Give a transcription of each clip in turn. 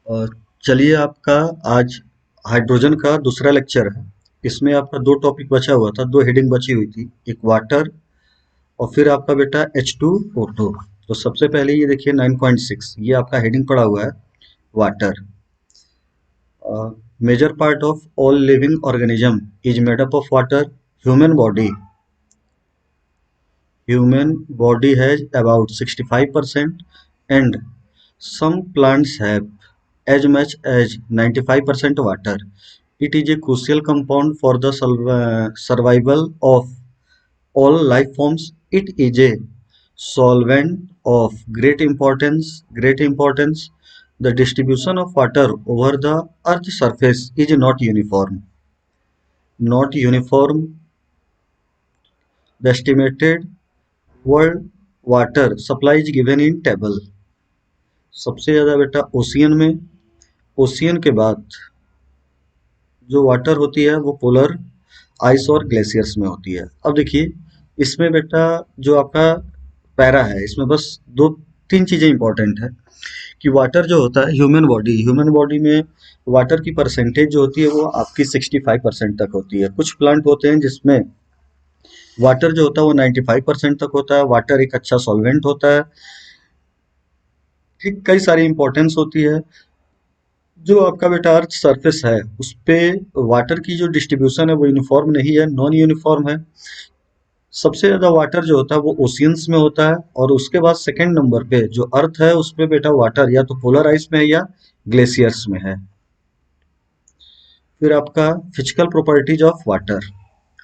और चलिए आपका आज हाइड्रोजन का दूसरा लेक्चर है। इसमें आपका दो टॉपिक बचा हुआ था, दो हेडिंग बची हुई थी, एक वाटर और फिर आपका बेटा H2O2। तो सबसे पहले ये देखिए 9.6 ये आपका हेडिंग पड़ा हुआ है water. Major part of all living organism is made up of water. Human body Human body has about 65% and some plants have as much as 95% water. It is a crucial compound for the survival of all life forms. It is a solvent of great importance. The distribution of water over the earth's surface is not uniform. Not uniform. The estimated world water supply is given in table. सबसे ज्यादा बेटा ocean में, ocean के बाद जो water होती है वो पोलर आइस और ग्लेशियर्स में होती है। अब देखिए इसमें बेटा जो आपका पैरा है इसमें बस दो तीन चीजें इंपॉर्टेंट है कि वाटर जो होता है ह्यूमन बॉडी में वाटर की परसेंटेज जो होती है वो आपकी 65% तक होती है। कुछ प्लांट होते हैं जिसमें वाटर जो होता है वो 95% तक होता है। वाटर एक अच्छा सॉल्वेंट होता है। ठीक, कई सारी इंपॉर्टेंस होती है। जो आपका बेटा अर्थ सरफेस है उस पे वाटर की जो डिस्ट्रीब्यूशन है वो यूनिफॉर्म नहीं है, नॉन यूनिफॉर्म है। सबसे ज्यादा वाटर जो होता है वो ओशियंस में होता है और उसके बाद सेकंड नंबर पे जो अर्थ है उस पे बेटा वाटर या तो पोलर आइस में है या ग्लेशियर्स में है। फिर आपका फिजिकल प्रॉपर्टीज ऑफ वाटर,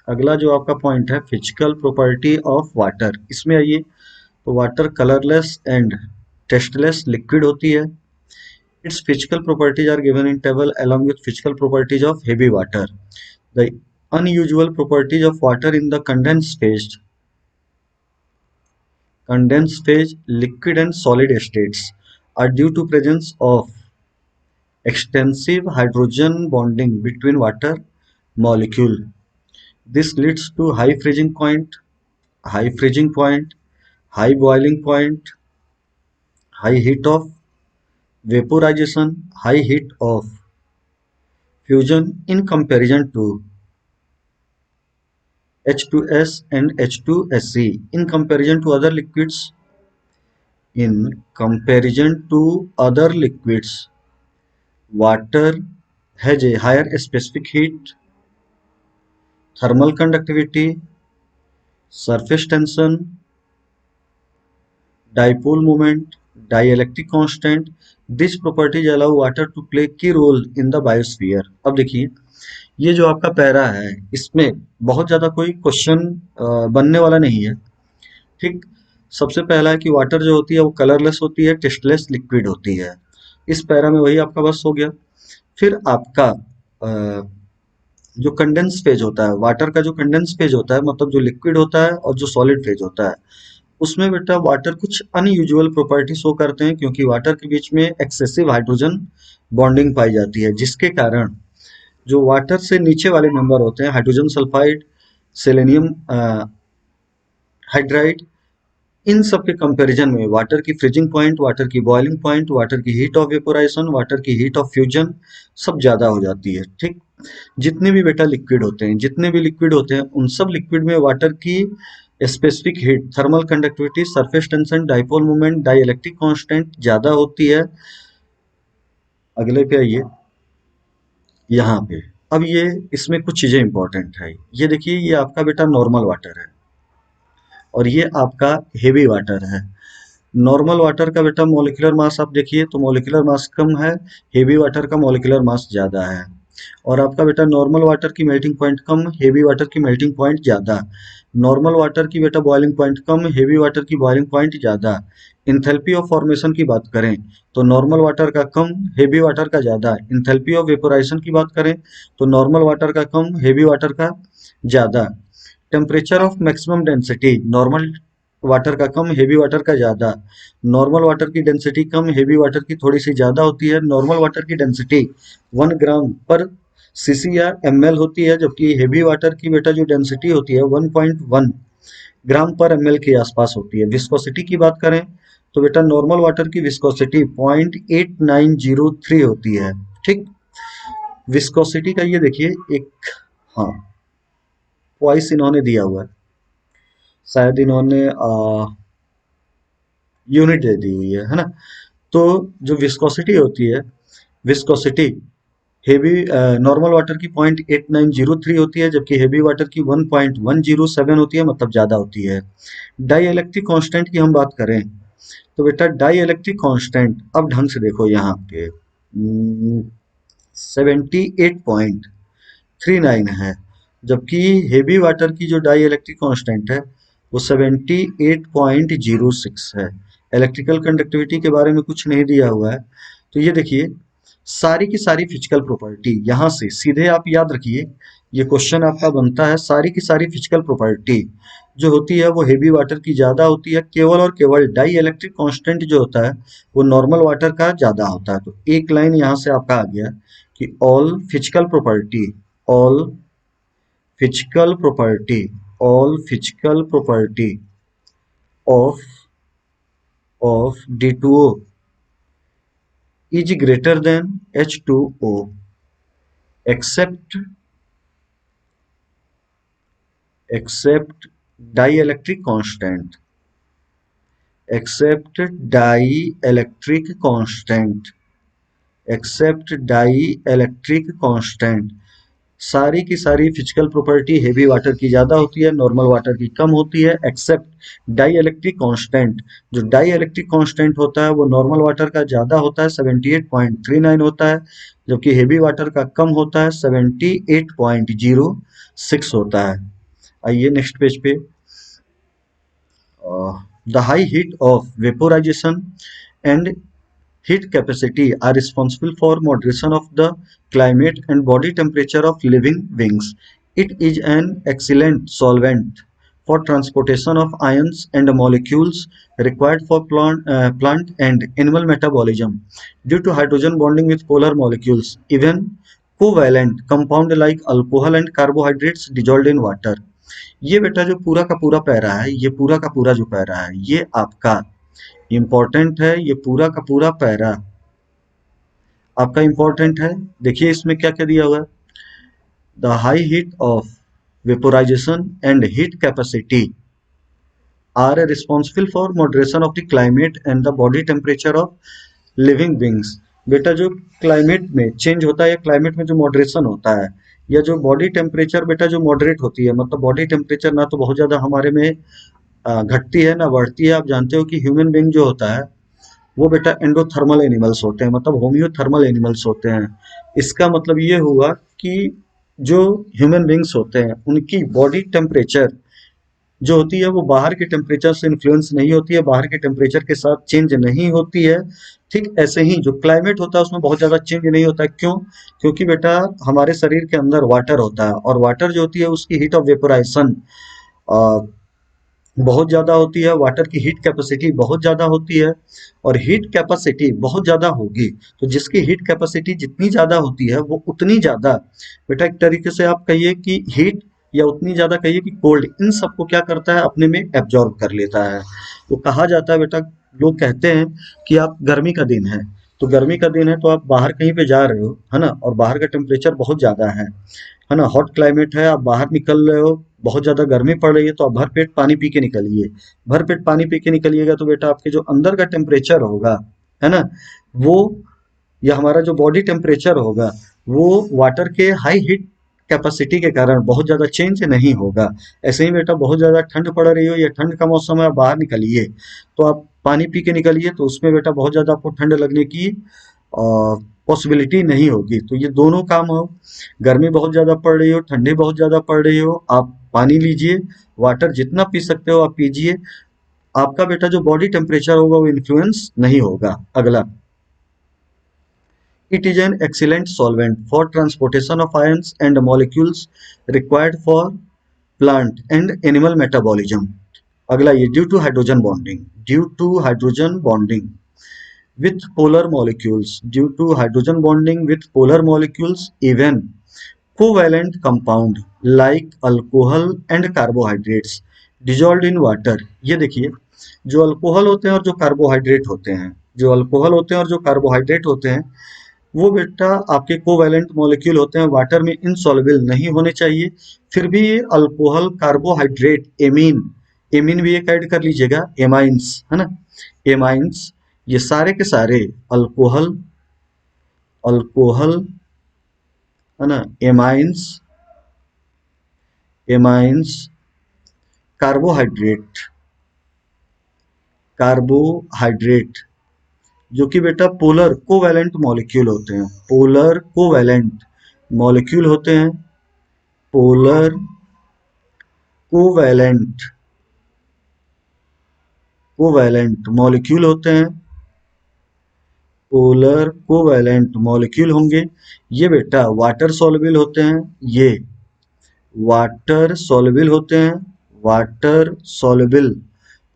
अगला जो आपका पॉइंट है फिजिकल प्रॉपर्टी ऑफ वाटर। इसमें आइए तो water colourless and tasteless liquid होती है। Its physical properties are given in table along with physical properties of heavy water. The unusual properties of water in the condensed phase, liquid and solid states are due to presence of extensive hydrogen bonding between water molecule. This leads to high freezing point, high boiling point, high heat of vaporization, high heat of fusion in comparison to H2S and H2SC. In comparison to other liquids, water has a higher specific heat, thermal conductivity, surface tension, dipole moment, dielectric constant. These properties allow water to play key role in the biosphere. अब देखिए ये जो आपका para है इसमें बहुत ज्यादा कोई क्वेश्चन बनने वाला नहीं है। ठीक, सबसे पहला है कि वाटर जो होती है वो कलरलेस होती है, टेस्टलेस लिक्विड होती है। इस पैरा में वही आपका बस हो गया। फिर आपका जो कंडेंस फेज होता है, वाटर का जो कंडेंस फेज होता है मतलब जो लिक्विड होता है और जो सॉलिड फेज होता है उसमें बेटा वाटर कुछ अनयूजुअल प्रॉपर्टी शो करते हैं क्योंकि वाटर के बीच में एक्सेसिव हाइड्रोजन बॉन्डिंग पाई जाती है जिसके कारण जो वाटर से नीचे वाले नंबर होते हैं हाइड्रोजन सल्फाइड, सेलेनियम हाइड्राइड, इन सब के कंपैरिजन में वाटर की फ्रीजिंग पॉइंट, वाटर की बॉइलिंग पॉइंट, वाटर की हीट ऑफ वेपोराइजेशन, वाटर की हीट ऑफ फ्यूजन सब ज्यादा हो जाती है। ठीक, जितने भी बेटा लिक्विड होते हैं, जितने भी लिक्विड होते हैं उन सब लिक्विड में वाटर की specific heat, thermal conductivity, surface tension, dipole moment, dielectric constant ज्यादा होती है। अगले पे आइए, यहाँ पे अब ये इसमें कुछ चीजें इंपॉर्टेंट है। ये देखिए ये आपका बेटा नॉर्मल वाटर है और ये आपका हेवी वाटर है। नॉर्मल वाटर का बेटा मोलिकुलर मास आप देखिए तो मोलिकुलर मास कम है, हेवी वाटर का मोलिकुलर मास ज्यादा है। और आपका बेटा नॉर्मल वाटर की मेल्टिंग पॉइंट कम, हेवी वाटर की मेल्टिंग पॉइंट ज्यादा। नॉर्मल वाटर की बेटा बॉइलिंग पॉइंट कम, हेवी वाटर की बॉइलिंग पॉइंट ज्यादा। इंथैल्पी ऑफ फॉर्मेशन की बात करें तो नॉर्मल वाटर का कम, हेवी वाटर का ज्यादा। इंथैल्पी ऑफ वेपोराइजेशन की बात करें तो नॉर्मल वाटर का कम, हेवी वाटर का ज्यादा। Temperature of maximum density, normal water का कम, हेवी वाटर का ज्यादा। नॉर्मल वाटर की डेंसिटी कम, हेवी वाटर की थोड़ी सी ज्यादा होती है। नॉर्मल वाटर की डेंसिटी 1 ग्राम पर सीसी या एमएल होती है जबकि हेवी वाटर की बेटा जो डेंसिटी होती है 1.1 ग्राम पर एमएल के आसपास होती है। विस्कोसिटी की बात करें तो बेटा नॉर्मल वाटर की विस्कोसिटी 0.8903 होती है। ठीक, विस्कोसिटी का ये देखिए एक, हाँ, ट्वाइस इन्होंने दिया हुआ है, शायद इन्होंने यूनिट दे दी हुई है ना। तो जो विस्कोसिटी होती है, विस्कोसिटी हेवी नॉर्मल वाटर की 0.8903 होती है, जबकि हेवी वाटर की 1.107 होती है, मतलब ज्यादा होती है। डाई इलेक्ट्रिक कॉन्स्टेंट की हम बात करें तो बेटा डाई इलेक्ट्रिक कॉन्स्टेंट अब ढंग से देखो यहाँ पे 78.39 है, जबकि हेवी वाटर की जो डाई इलेक्ट्रिक कॉन्स्टेंट है वो 78.06 है। इलेक्ट्रिकल कंडक्टिविटी के बारे में कुछ नहीं दिया हुआ है। तो ये देखिए सारी की सारी फिजिकल प्रॉपर्टी यहाँ से सीधे आप याद रखिए, ये क्वेश्चन आपका बनता है, सारी की सारी फिजिकल प्रॉपर्टी जो होती है वो हेवी वाटर की ज्यादा होती है, केवल और केवल डाई इलेक्ट्रिक कांस्टेंट जो होता है वो नॉर्मल वाटर का ज्यादा होता है। तो एक लाइन यहाँ से आपका आ गया कि all physical property all physical property of D2O is greater than H2O except dielectric constant except dielectric constant सारी की सारी फिजिकल प्रॉपर्टी हेवी वाटर की ज्यादा होती है, नॉर्मल वाटर की कम होती है, एक्सेप्ट डाई इलेक्ट्रिक कॉन्स्टेंट। जो डाई इलेक्ट्रिक कॉन्स्टेंट होता है वो नॉर्मल वाटर का ज्यादा होता है, 78.39 होता है, जबकि हेवी वाटर का कम होता है, 78.06 होता है। आइए नेक्स्ट पेज पे, the high heat of vaporization and heat capacity are responsible for moderation of the climate and body temperature of living beings. It is an excellent solvent for transportation of ions and molecules required for plant and animal metabolism due to hydrogen bonding with polar molecules. Even covalent compound like alcohol and carbohydrates dissolved in water. ये बेटा जो पूरा का पूरा para है, ये पूरा का पूरा जो पैरा है ये आपका इम्पोर्टेंट है, ये पूरा का पूरा पैरा आपका इम्पोर्टेंट है। देखिए इसमें क्या क्या दिया हुआ है, the high heat of vaporization and heat capacity are responsible for moderation of the climate and the body temperature of living beings. बेटा जो क्लाइमेट में चेंज होता है या क्लाइमेट में जो मॉडरेशन होता है या जो बॉडी टेम्परेचर बेटा जो मॉडरेट होती है, मतलब बॉडी टेम्परेचर ना तो बहुत ज्यादा हमारे में घटती है ना बढ़ती है। आप जानते हो कि ह्यूमन बींग जो होता है वो बेटा एंडोथर्मल एनिमल्स होते हैं, मतलब होम्योथर्मल एनिमल्स होते हैं। इसका मतलब ये हुआ कि जो ह्यूमन बींग्स होते हैं उनकी बॉडी टेम्परेचर जो होती है वो बाहर के टेम्परेचर से इन्फ्लुएंस नहीं होती है, बाहर के टेम्परेचर के साथ चेंज नहीं होती है। ठीक ऐसे ही जो क्लाइमेट होता है उसमें बहुत ज्यादा चेंज नहीं होता है। क्यों? क्योंकि बेटा हमारे शरीर के अंदर वाटर होता है और वाटर जो होती है उसकी हीट ऑफ वेपोराइजेशन बहुत ज़्यादा होती है, वाटर की हीट कैपेसिटी बहुत ज़्यादा होती है, और हीट कैपेसिटी बहुत ज़्यादा होगी तो जिसकी हीट कैपेसिटी जितनी ज़्यादा होती है वो उतनी ज़्यादा बेटा एक तरीके से आप कहिए कि हीट या उतनी ज़्यादा कहिए कि कोल्ड, इन सबको क्या करता है अपने में एब्जॉर्ब कर लेता है। तो कहा जाता है बेटा, लोग कहते हैं कि आप गर्मी का दिन है तो गर्मी का दिन है तो आप बाहर कहीं पे जा रहे हो है ना, और बाहर का टेम्परेचर बहुत ज़्यादा है ना, हॉट क्लाइमेट है, आप बाहर निकल रहे हो, बहुत ज़्यादा गर्मी पड़ रही है तो आप भर पेट पानी पी के निकलिए। भर पेट पानी पी के निकलिएगा तो बेटा आपके जो अंदर का टेम्परेचर होगा है ना, वो या हमारा जो बॉडी टेम्परेचर होगा वो वाटर के हाई हीट कैपेसिटी के कारण बहुत ज़्यादा चेंज नहीं होगा। ऐसे ही बेटा बहुत ज़्यादा ठंड पड़ रही हो या ठंड का मौसम है, आप बाहर निकलिए तो आप पानी पी के निकलिए तो उसमें बेटा बहुत ज़्यादा आपको ठंड लगने की पॉसिबिलिटी नहीं होगी। तो ये दोनों काम हो, गर्मी बहुत ज़्यादा पड़ रही हो, ठंडी बहुत ज़्यादा पड़ रही हो, आप पानी लीजिए, वाटर जितना पी सकते हो आप पीजिए, आपका बेटा जो बॉडी टेम्परेचर होगा वो इन्फ्लुएंस नहीं होगा। अगला, it is an excellent solvent for transportation of ions and molecules required for plant and animal metabolism. अगला ये due to hydrogen bonding with polar molecules, due to hydrogen bonding with polar molecules, even covalent compound like alcohol and carbohydrates dissolved in water। ये देखिए जो alcohol होते हैं और जो carbohydrate होते हैं, जो अल्कोहल होते हैं और जो कार्बोहाइड्रेट होते हैं, वो बेटा आपके कोवैलेंट मॉलिक्यूल होते हैं, वाटर में इनसॉल्युबल नहीं होने चाहिए। फिर भी ये अल्कोहल, कार्बोहाइड्रेट, एमीन, एमीन भी एक ऐड कर लीजिएगा, एमाइंस, है ना, एमाइंस, ये सारे के सारे अल्कोहल, अल्कोहल, है ना, एमाइंस, एमाइंस, कार्बोहाइड्रेट, कार्बोहाइड्रेट, जो कि बेटा पोलर कोवैलेंट मॉलिक्यूल होते हैं, पोलर कोवैलेंट मॉलिक्यूल होते हैं, पोलर कोवैलेंट, कोवैलेंट मॉलिक्यूल होते हैं, पोलर कोवैलेंट मॉलिक्यूल होंगे। ये बेटा वाटर सॉल्युबल होते हैं, ये वाटर सॉल्युबल होते हैं, वाटर सॉल्युबल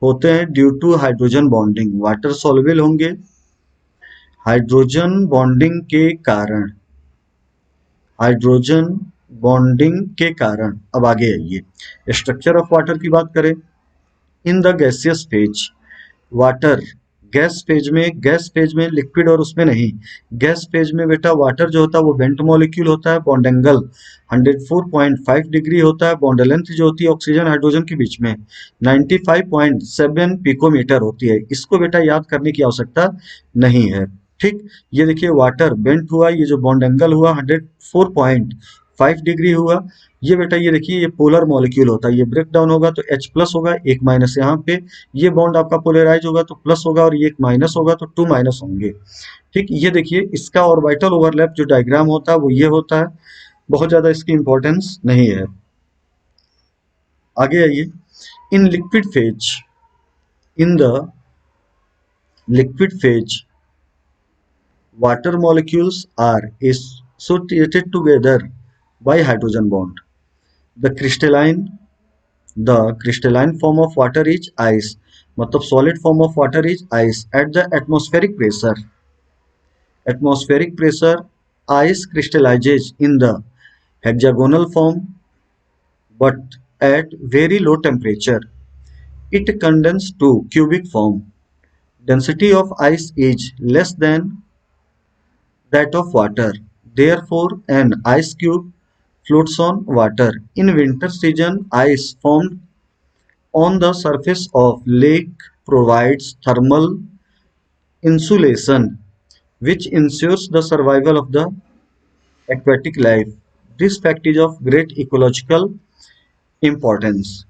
होते हैं due to hydrogen bonding, water soluble होंगे हाइड्रोजन बॉन्डिंग के कारण, हाइड्रोजन बॉन्डिंग के कारण। अब आगे आइए, स्ट्रक्चर ऑफ वाटर की बात करें। In the gaseous phase, water gas phase में लिक्विड और उसमें नहीं, गैस फेज में बेटा वाटर जो होता है वो बेंट मॉलिक्यूल होता है, बॉन्ड एंगल 104.5 डिग्री होता है, बॉन्ड लेंथ जो होती है ऑक्सीजन हाइड्रोजन के बीच में 95.7 पिकोमीटर होती है। इसको बेटा याद करने की आवश्यकता नहीं है, ठीक। ये देखिए वाटर बेंट हुआ, ये जो बॉन्ड एंगल हुआ 104.5 डिग्री हुआ। ये बेटा ये देखिए ये पोलर मॉलिक्यूल होता है, ये ब्रेक डाउन होगा तो H प्लस होगा, एक माइनस यहाँ पे, ये बॉन्ड आपका पोलराइज होगा तो प्लस होगा और ये एक माइनस होगा तो 2 माइनस होंगे, ठीक। ये देखिए इसका ऑर्बिटल ओवरलैप जो डायग्राम होता है वो ये होता है, बहुत ज्यादा इसकी इंपॉर्टेंस नहीं है। आगे आइए, in liquid phase, in the liquid phase water molecules are associated together by hydrogen bond. The crystalline, the crystalline form of water is ice, मतलब solid form of water is ice at the atmospheric pressure. Atmospheric pressure, ice crystallizes in the hexagonal form, but at very low temperature, it condenses to cubic form. Density of ice is less than that of water. Therefore, an ice cube floats on water. In winter season, ice formed on the surface of lake provides thermal insulation, which ensures the survival of the aquatic life. This fact is of great ecological importance.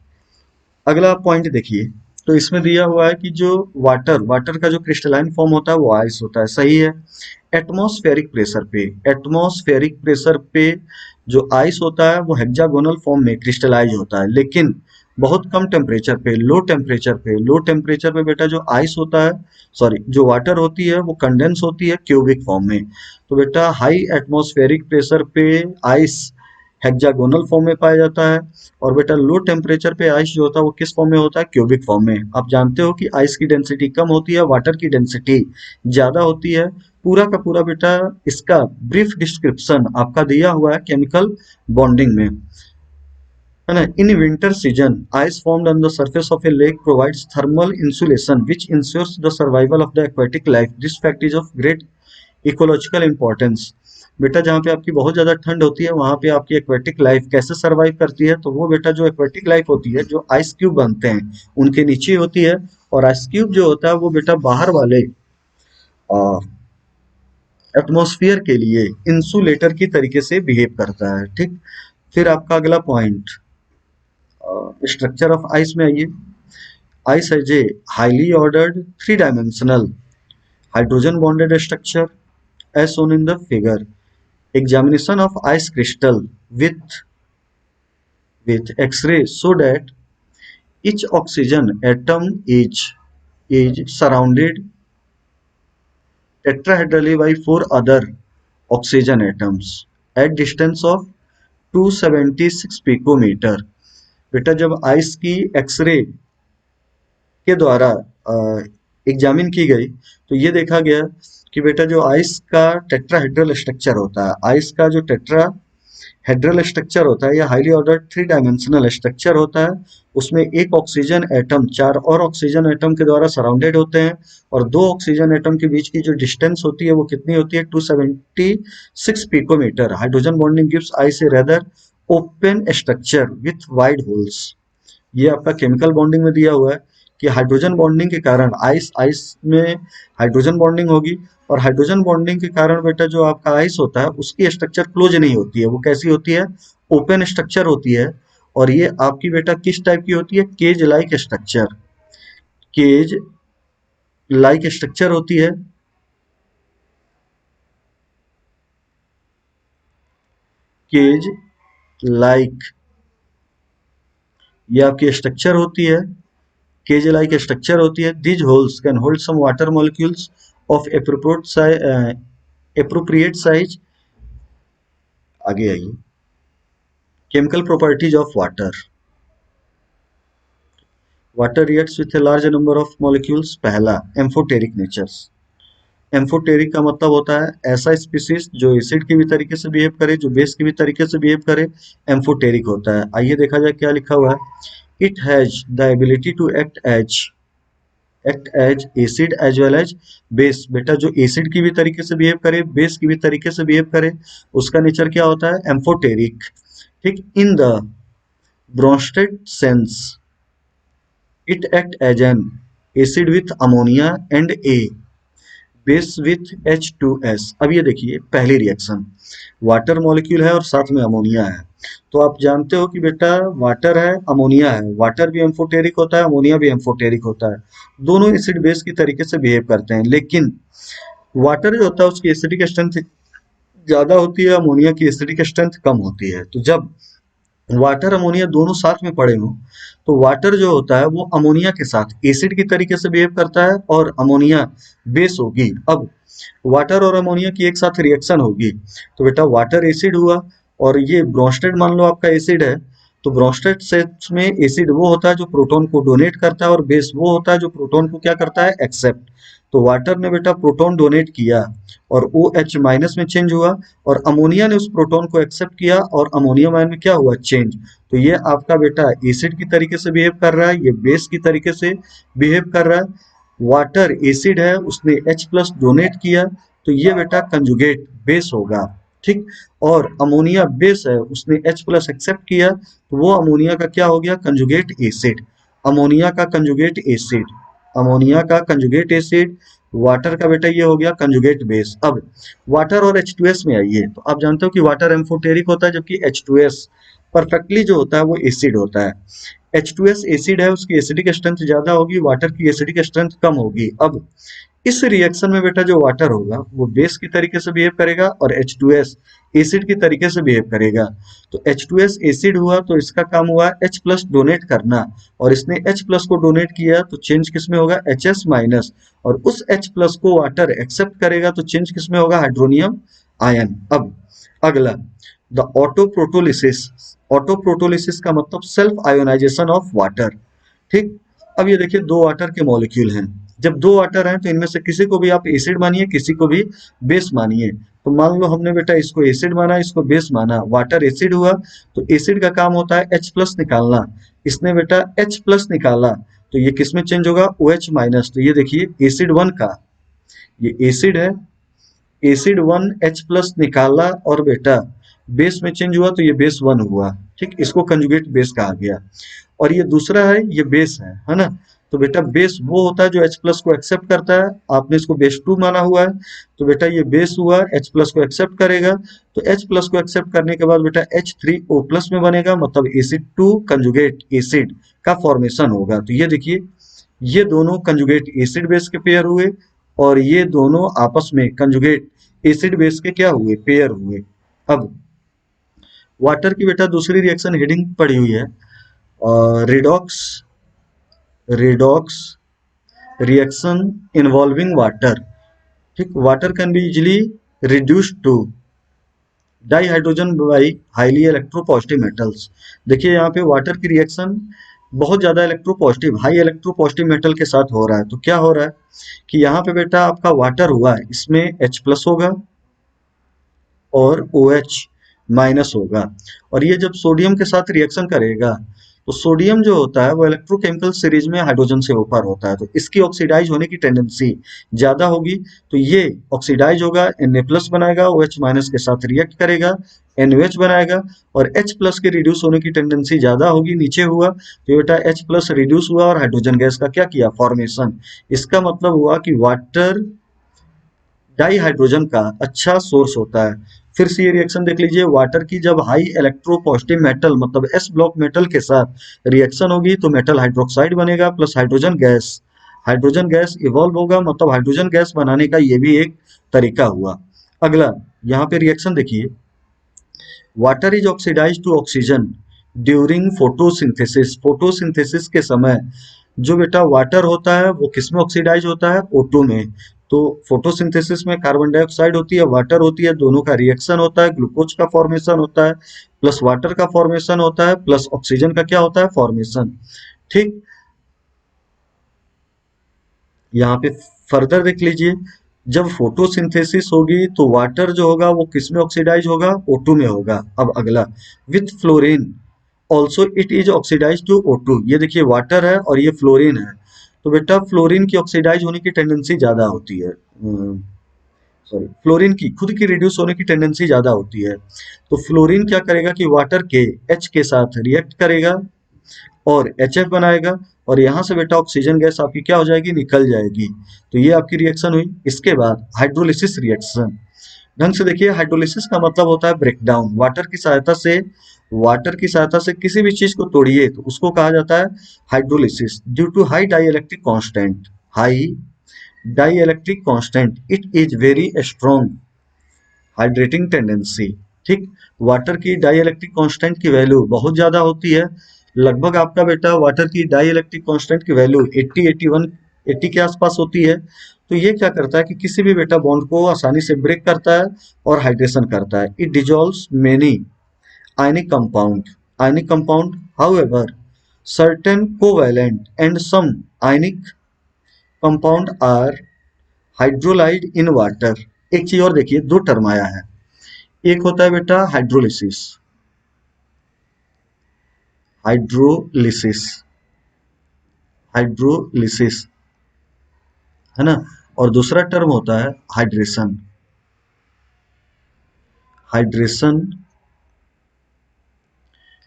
अगला point देखिए, तो इसमें दिया हुआ है कि जो water का जो क्रिस्टलाइन फॉर्म होता है वो आइस होता है, सही है। एटमॉस्फेरिक प्रेशर पे जो आइस होता है वो हेक्सागोनल फॉर्म में क्रिस्टलाइज होता है, लेकिन बहुत कम टेम्परेचर पे, लो टेम्परेचर पे बेटा जो आइस होता है, सॉरी जो वाटर होती है वो कंडेंस होती है क्यूबिक फॉर्म में। तो बेटा हाई एटमॉस्फेरिक प्रेशर पे आइस हेक्सागोनल फॉर्म में पाया जाता है, और बेटा लो टेम्परेचर पे आइस जो होता है वो किस फॉर्म में होता है, क्यूबिक फॉर्म में। आप जानते हो कि आइस की डेंसिटी कम होती है, वाटर की डेंसिटी ज्यादा होती है। पूरा का पूरा बेटा इसका ब्रीफ डिस्क्रिप्शन आपका दिया हुआ है केमिकल बॉन्डिंग में, है ना। In winter season ice formed on the surface of a lake provides thermal insulation which ensures the survival of the aquatic life. This fact is of great ecological importance. बेटा जहाँ पे आपकी बहुत ज्यादा ठंड होती है वहां पे आपकी एक्वेटिक लाइफ कैसे सर्वाइव करती है, तो वो बेटा जो एक्वेटिक लाइफ होती है, जो आइस क्यूब बनते हैं उनके नीचे होती है, और आइस क्यूब जो होता है वो बेटा बाहर वाले एटमॉस्फेयर के लिए इंसुलेटर की तरीके से बिहेव करता है, ठीक। फिर आपका अगला पॉइंट स्ट्रक्चर ऑफ आइस में आइए। Ice has a highly ordered 3 dimensional hydrogen bonded structure as shown in the figure. Examination of ice crystal with X-ray so that each oxygen atom is surrounded tetrahedrally by 4 other oxygen atoms at distance of 276 picometer. बेटा जब ice की x ray के द्वारा examine की गई तो ये देखा गया कि बेटा जो आइस का टेट्राहेड्रल स्ट्रक्चर होता है, आइस का जो हेड्रल स्ट्रक्चर होता है या highly ordered three dimensional structure होता है। उसमें एक ऑक्सीजन एटम चार और ऑक्सीजन एटम के द्वारा सराउंडेड होते हैं, और दो ऑक्सीजन एटम के बीच की जो डिस्टेंस होती है वो कितनी होती है, 276 picometre. Hydrogen bonding gives ice a rather open structure with wide holes. ये आपका केमिकल बॉन्डिंग में दिया हुआ है कि हाइड्रोजन बॉन्डिंग के कारण आइस आइस में हाइड्रोजन बॉन्डिंग होगी, और हाइड्रोजन बॉन्डिंग के कारण बेटा जो आपका आइस होता है उसकी स्ट्रक्चर क्लोज नहीं होती है, वो कैसी होती है, ओपन स्ट्रक्चर होती है। और ये आपकी बेटा किस टाइप की होती है, cage like structure, cage like structure होती है। केज लाइक ये आपकी स्ट्रक्चर होती है, केज लाइक स्ट्रक्चर होती है। These holes can hold some water molecules of appropriate size. आगे आइए, chemical properties of water. Water reacts with a large number of molecules. पहला, एम्फोटेरिक नेचर्स। एम्फोटेरिक का मतलब होता है ऐसा स्पीसीज जो एसिड की भी तरीके से बिहेव करे, जो बेस की भी तरीके से बिहेव करे, एम्फोटेरिक होता है। आइए देखा जाए क्या लिखा हुआ है। It has the ability to act as acid as well as base. बेटा जो एसिड की भी तरीके से बिहेव करे, बेस की भी तरीके से बिहेव करे, उसका नेचर क्या होता है, एम्फोटेरिक। ठीक, in the Bronsted sense it act as an acid with ammonia and a base with H2S। अब ये देखिए पहली रिएक्शन, वाटर मॉलिक्यूल है और साथ में अमोनिया है। तो आप जानते हो कि बेटा वाटर है, अमोनिया है, वाटर भी एम्फोटेरिक होता है, अमोनिया भी एम्फोटेरिक होता है, दोनों एसिड बेस की तरीके से बिहेव करते हैं। लेकिन वाटर जो होता है उसकी एसिडिक स्ट्रेंथ ज्यादा होती है, अमोनिया की एसिडिक स्ट्रेंथ कम होती है। तो जब वाटर अमोनिया दोनों साथ में पड़े हों तो वाटर जो होता है वो अमोनिया के साथ एसिड की तरीके से बिहेव करता है, और अमोनिया बेस होगी। अब वाटर और अमोनिया की एक साथ रिएक्शन होगी तो बेटा वाटर एसिड हुआ, और ये ब्रोंस्टेड मान लो आपका एसिड है, तो ब्रोंस्टेड सेट्स में एसिड वो होता है जो प्रोटॉन को डोनेट करता है, और बेस वो होता है जो प्रोटॉन को क्या करता है, एक्सेप्ट। तो वाटर ने बेटा प्रोटॉन डोनेट किया और OH माइनस में चेंज हुआ, और अमोनिया ने उस प्रोटॉन को एक्सेप्ट किया और अमोनियम आयन में क्या हुआ, चेंज। तो ये आपका बेटा एसिड की तरीके से बिहेव कर रहा है, ये बेस की तरीके से बिहेव कर रहा है। वाटर एसिड है, उसने H प्लस डोनेट किया, तो ये बेटा कंजुगेट बेस होगा। ठीक, और अमोनिया बेस है, उसने H प्लस एक्सेप्ट किया, तो वो अमोनिया का क्या हो गया, कंजुगेट एसिड। अमोनिया का कंजुगेट एसिड, अमोनिया का कंजुगेट एसिड, वाटर का बेटा ये हो गया कंजुगेट बेस। अब वाटर और H2S में आइए, तो आप जानते हो कि वाटर एम्फोटेरिक होता है, जबकि H2S परफेक्टली जो होता है वो एसिड होता है। H2S एसिड है, उसकी एसिडिक स्ट्रेंथ ज्यादा होगी, वाटर की एसिडिक स्ट्रेंथ कम होगी। अब इस रिएक्शन में बेटा जो वाटर होगा वो बेस की तरीके से बिहेव करेगा, और H2S एसिड की तरीके से बिहेव करेगा। तो H2S एसिड हुआ तो इसका काम हुआ H प्लस डोनेट करना, और इसने H प्लस को डोनेट किया तो चेंज किस में होगा, HS माइनस, और उस H प्लस को वाटर एक्सेप्ट करेगा तो चेंज किस में होगा, हाइड्रोनियम आयन। अब अगला, द ऑटोप्रोटोलिसिस। ऑटोप्रोटोलिसिस का मतलब सेल्फ आयोनाइजेशन ऑफ वाटर। ठीक, अब ये देखिए दो वाटर के मॉलिक्यूल हैं, जब दो वाटर हैं तो इनमें से किसी को भी आप एसिड मानिए, किसी को भी बेस मानिए। तो मान लो हमने बेटा इसको एसिड माना, इसको बेस माना, वाटर एसिड हुआ, तो एसिड का काम होता है H प्लस निकालना। इसने बेटा H प्लस निकाला तो ये किस में चेंज होगा, OH माइनस। तो ये देखिए एसिड वन का, ये एसिड है, एसिड वन H प्लस निकाला और बेटा बेस में चेंज हुआ तो ये बेस वन हुआ। ठीक, इसको कंजुगेट बेस कहा गया। और ये दूसरा है, ये बेस है ना। तो बेटा बेस वो होता है जो H प्लस को एक्सेप्ट करता है, आपने इसको बेस टू माना हुआ है, तो बेटा ये बेस हुआ, H प्लस को एक्सेप्ट करेगा, तो H प्लस को एक्सेप्ट करने के बाद बेटा H3O प्लस में बनेगा, मतलब एसिड टू कंजुगेट एसिड का फॉर्मेशन होगा। तो ये देखिए ये दोनों कंजुगेट एसिड बेस के पेयर हुए, और ये दोनों आपस में कंजुगेट एसिड बेस के क्या हुए, पेयर हुए। अब वाटर की बेटा दूसरी रिएक्शन हेडिंग पड़ी हुई है, redox redox reaction involving water। ठीक, water can be easily reduced to dihydrogen by highly electropositive metals. देखिए यहाँ पे वाटर की रिएक्शन बहुत ज्यादा इलेक्ट्रोपॉजिटिव, हाई इलेक्ट्रोपॉजिटिव मेटल के साथ हो रहा है। तो क्या हो रहा है कि यहाँ पे बेटा आपका वाटर हुआ है, इसमें H प्लस होगा और OH माइनस होगा। और ये जब सोडियम के साथ रिएक्शन करेगा तो सोडियम जो होता है वो इलेक्ट्रोकेमिकल सीरीज में हाइड्रोजन से ऊपर होता है, तो इसकी ऑक्सीडाइज होने की टेंडेंसी ज्यादा होगी। तो ये ऑक्सीडाइज होगा, Na प्लस बनाएगा, OH माइनस के साथ रिएक्ट करेगा, NOH बनाएगा, और H प्लस के रिड्यूस होने की टेंडेंसी ज्यादा होगी, नीचे हुआ तो बेटा H प्लस रिड्यूस हुआ और हाइड्रोजन गैस का क्या किया, फॉर्मेशन। इसका मतलब हुआ कि वाटर डाईहाइड्रोजन का अच्छा सोर्स होता है। फिर से ये रिएक्शन देख लीजिए, वाटर की जब हाई इलेक्ट्रोपॉजिटिव मेटल मतलब एस ब्लॉक मेटल के साथ रिएक्शन होगी तो मेटल हाइड्रोक्साइड बनेगा plus hydrogen gas. Hydrogen gas evolve होगा, मतलब हाइड्रोजन गैस बनाने का ये भी एक तरीका हुआ। अगला यहाँ पे रिएक्शन देखिए, water is oxidise to oxygen during photosynthesis. Photosynthesis के समय जो बेटा वाटर होता है वो किस में ऑक्सीडाइज होता है, O2 में। तो फोटोसिंथेसिस में कार्बन डाइऑक्साइड होती है, वाटर होती है, दोनों का रिएक्शन होता है, ग्लूकोज का फॉर्मेशन होता है प्लस वाटर का फॉर्मेशन होता है प्लस ऑक्सीजन का क्या होता है, फॉर्मेशन। ठीक, यहाँ पे फर्दर देख लीजिए, जब फोटोसिंथेसिस होगी तो वाटर जो होगा वो किस में ऑक्सीडाइज होगा, O2 में होगा। अब अगला, with fluorine also it is oxidise to O2। ये देखिए वाटर है और ये फ्लोरीन है, तो बेटा फ्लोरीन की ऑक्सीडाइज होने की टेंडेंसी ज्यादा होती है, सॉरी फ्लोरीन की खुद की रिड्यूस होने की टेंडेंसी ज्यादा होती है। तो फ्लोरीन क्या करेगा कि वाटर के H के साथ रिएक्ट करेगा और HF बनाएगा, और यहाँ से बेटा ऑक्सीजन गैस आपकी क्या हो जाएगी, निकल जाएगी। तो ये आपकी रिएक्शन हुई। इसके बाद हाइड्रोलिसिस रिएक्शन, ढंग से देखिए, हाइड्रोलिसिस का मतलब होता है ब्रेकडाउन। वाटर की सहायता से किसी भी चीज को तोड़िए तो उसको कहा जाता है hydrolysis. Due to high dielectric constant, high dielectric constant it is very strong hydrating tendency. ठीक, वाटर की डाइइलेक्ट्रिक कांस्टेंट की वैल्यू बहुत ज्यादा होती है, लगभग आपका बेटा वाटर की डाइइलेक्ट्रिक कांस्टेंट की वैल्यू 80 81 80 के आसपास होती है। तो ये क्या करता है कि किसी भी बेटा बॉन्ड को आसानी से ब्रेक करता है और हाइड्रेशन करता है। It dissolves many ionic compound, however certain covalent and some ionic compound are hydrolysed in water. एक चीज और देखिए, दो टर्म आया है, एक होता है बेटा हाइड्रोलिसिस, हाइड्रोलिसिस हाइड्रोलिसिस है ना, और दूसरा टर्म होता है हाइड्रेशन। हाइड्रेशन,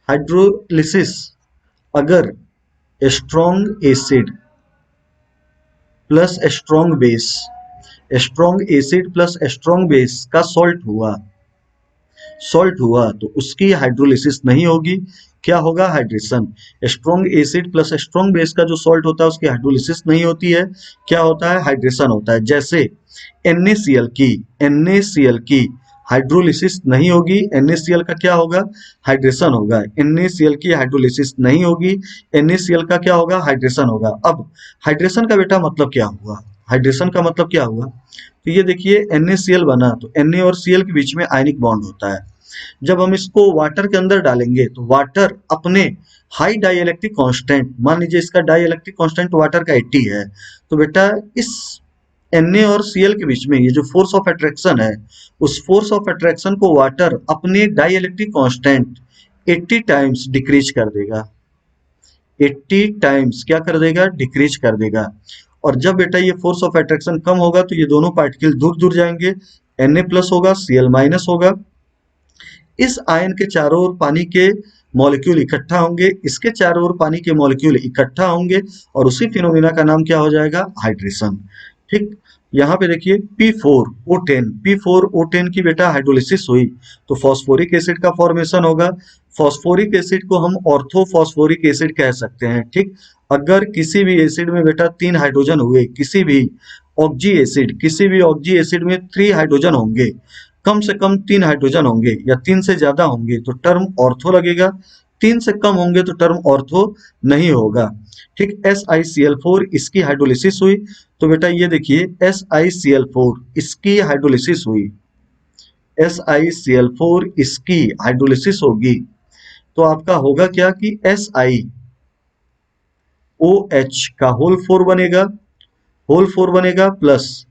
हाइड्रोलिसिस अगर strong acid plus strong base, strong acid plus strong base का सॉल्ट हुआ तो उसकी हाइड्रोलिसिस नहीं होगी, क्या होगा, hydration. Strong acid plus strong base का जो सॉल्ट होता है उसकी हाइड्रोलिसिस नहीं होती है, क्या होता है, हाइड्रेशन होता है। जैसे NaCl की हाइड्रोलिसिस नहीं होगी, NaCl का क्या होगा, हाइड्रेशन होगा। NaCl की हाइड्रोलिसिस नहीं होगी, NaCl का क्या होगा, हाइड्रेशन होगा। अब हाइड्रेशन का बेटा मतलब क्या हुआ, हाइड्रेशन का मतलब क्या हुआ, तो ये देखिए NaCl बना तो Na और Cl के बीच में आयनिक बॉन्ड होता है। जब हम इसको वाटर के अंदर डालेंगे तो वाटर अपने हाई डाइइलेक्ट्रिक कांस्टेंट, मान लीजिए इसका डाइइलेक्ट्रिक कांस्टेंट वाटर का 80 है, तो बेटा इस Na और Cl के बीच में ये जो फोर्स ऑफ अट्रैक्शन है, उस फोर्स ऑफ अट्रैक्शन को वाटर अपने डाइइलेक्ट्रिक कांस्टेंट 80 टाइम्स डिक्रीज कर देगा, 80 टाइम्स क्या कर देगा, डिक्रीज कर देगा। और जब बेटा ये फोर्स ऑफ अट्रैक्शन कम होगा तो ये दोनों पार्टिकल दूर दूर जाएंगे, Na प्लस होगा, Cl माइनस होगा। इस आयन के चारों ओर पानी के मॉलिक्यूल इकट्ठा होंगे, इसके चारों ओर पानी के मॉलिक्यूल इकट्ठा होंगे, और उसी फिनोमिना का नाम क्या हो जाएगा, हाइड्रेशन। ठीक, यहाँ पे देखिए P4O10 की बेटा हाइड्रोलिसिस हुई तो फॉस्फोरिक एसिड का फॉर्मेशन होगा। फॉस्फोरिक एसिड को हम ऑर्थोफॉस्फोरिक एसिड कह सकते हैं। ठीक, अगर किसी भी एसिड में बेटा 3 हाइड्रोजन हुए, किसी भी ऑक्जी एसिड में 3 हाइड्रोजन होंगे, कम से कम 3 हाइड्रोजन होंगे या 3 से ज्यादा होंगे तो टर्म ऑर्थो लगेगा, 3 से कम होंगे तो टर्म ऑर्थो नहीं होगा। ठीक, SiCl4 इसकी हाइड्रोलिसिस हुई तो बेटा ये देखिए SiCl4 इसकी हाइड्रोलिसिस हुई, SiCl4 इसकी हाइड्रोलिसिस होगी तो आपका होगा क्या कि SiOH का होल 4 बनेगा प्लस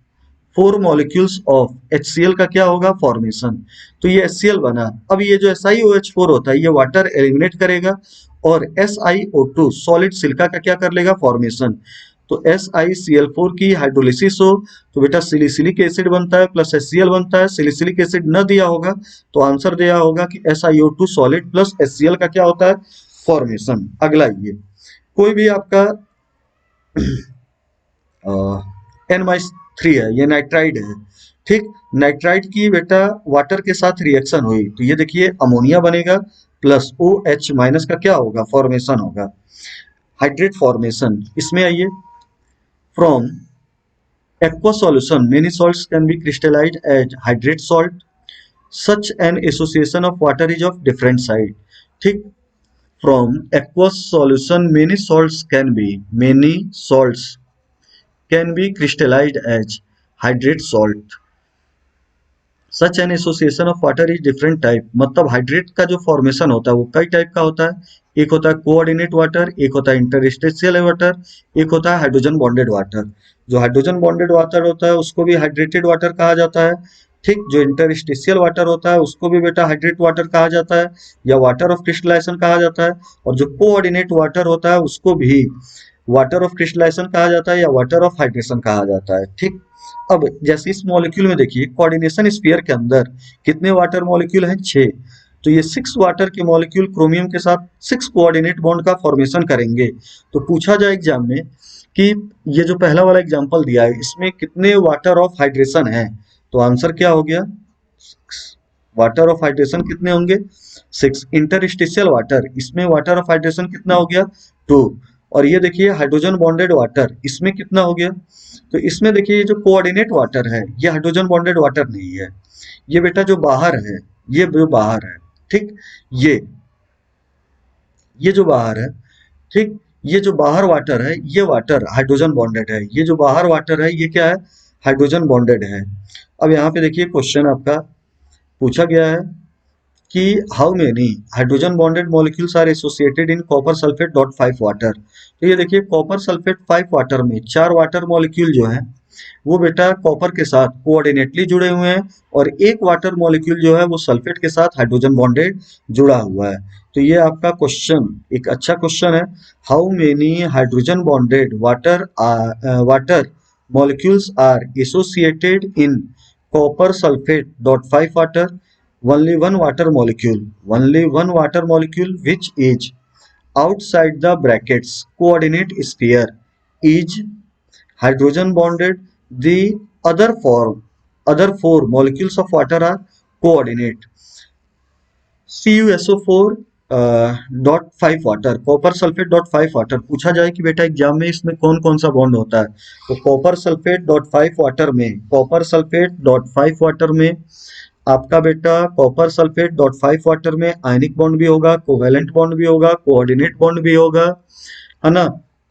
4 मॉलिक्यूल्स ऑफ HCl का क्या होगा फॉर्मेशन। तो ये HCl बना। अब ये जो SiOH4 होता है ये वाटर एलिमिनेट करेगा और SiO2 सॉलिड सिलिका का क्या कर लेगा फॉर्मेशन। तो SiCl4 की हाइड्रोलिसिस हो तो बेटा सिलिसिलिक एसिड बनता है प्लस HCl बनता है। सिलिसिलिक एसिड न दिया होगा तो आंसर दिया होगा कि SiO2 सॉलिड प्लस HCl का क्या होता है फॉर्मेशन। अगला ये कोई भी आपका N-3 है, ये नाइट्राइड है। ठीक, नाइट्राइड की बेटा वाटर के साथ रिएक्शन हुई तो ये देखिए अमोनिया बनेगा प्लस OH माइनस का क्या होगा फॉर्मेशन होगा हाइड्रेट फॉर्मेशन। इसमें आइए from aqueous solution many salts can be crystallized as hydrate salt. Such an association of water is of different side. ठीक, from aqueous solution many salts can be crystallized as hydrate salt. Such an association of water is different type. मतलब hydrate का जो formation होता है वो कई type का होता है। एक होता है कोऑर्डिनेट वाटर, एक होता है इंटरस्टेशियल वाटर, एक होता है हाइड्रोजन बॉन्डेड वाटर। जो हाइड्रोजन बॉन्डेड वाटर होता है उसको भी हाइड्रेटेड वाटर कहा जाता है। ठीक, जो इंटरस्टेशियल वाटर होता है उसको भी बेटा हाइड्रेट वाटर कहा जाता है या वाटर ऑफ क्रिस्टलाइजेशन कहा जाता है। और जो कोऑर्डिनेट वाटर होता है उसको भी वाटर ऑफ क्रिस्टलाइजेशन कहा जाता है या वाटर ऑफ हाइड्रेशन कहा जाता है। ठीक, अब जैसे इस मॉलिक्यूल में देखिए कोऑर्डिनेशन स्फीयर के अंदर कितने वाटर मॉलिक्यूल हैं 6। तो ये 6 वाटर के मॉलिक्यूल क्रोमियम के साथ 6 कोऑर्डिनेट बॉन्ड का फॉर्मेशन करेंगे। तो पूछा जाए एग्जाम में कि ये जो पहला वाला एग्जांपल दिया है इसमें कितने वाटर ऑफ हाइड्रेशन है। तो आंसर क्या हो गया वाटर ऑफ हाइड्रेशन कितने होंगे 6। इंटरस्टिशियल वाटर इसमें वाटर ऑफ हाइड्रेशन कितना हो गया 2। और ये देखिए हाइड्रोजन बॉन्डेड वाटर इसमें कितना हो गया। तो इसमें देखिए ये जो कोऑर्डिनेट वाटर है ये हाइड्रोजन बॉन्डेड वाटर नहीं है। ये बेटा जो बाहर है ये जो बाहर है ठीक ये ये जो बाहर है ठीक ये जो बाहर वाटर है ये वाटर हाइड्रोजन बॉन्डेड है। ये जो बाहर वाटर है ये क्या है हाइड्रोजन बॉन्डेड है। अब यहाँ पे देखिए क्वेश्चन आपका पूछा गया है कि how many hydrogen bonded molecules are associated in copper sulphate dot 5 water. तो ये देखिए कॉपर सल्फेट 5 वाटर में 4 वाटर मॉलिक्यूल जो है वो बेटा कॉपर के साथ कोऑर्डिनेटली जुड़े हुए हैं और एक वाटर मॉलिक्यूल जो है वो सल्फेट के साथ हाइड्रोजन बॉन्डेड जुड़ा हुआ है। तो ये आपका क्वेश्चन एक अच्छा क्वेश्चन है। How many hydrogen bonded water molecules are associated in copper sulphate dot 5 water. only one water molecule which is outside the brackets coordinate sphere is hydrogen bonded. The other four molecules of water are coordinate. CuSO4 dot 5 water copper sulphate dot 5 water पूछा जाए कि बेटा exam में इसमें कौन कौन सा bond होता है। तो कॉपर सल्फेट डॉट 5 वाटर में आपका बेटा कॉपर सल्फेट डॉट 5 वाटर में आयनिक बॉन्ड भी होगा, कोवेलेंट बॉन्ड भी होगा, कोऑर्डिनेट बॉन्ड भी होगा, है ना,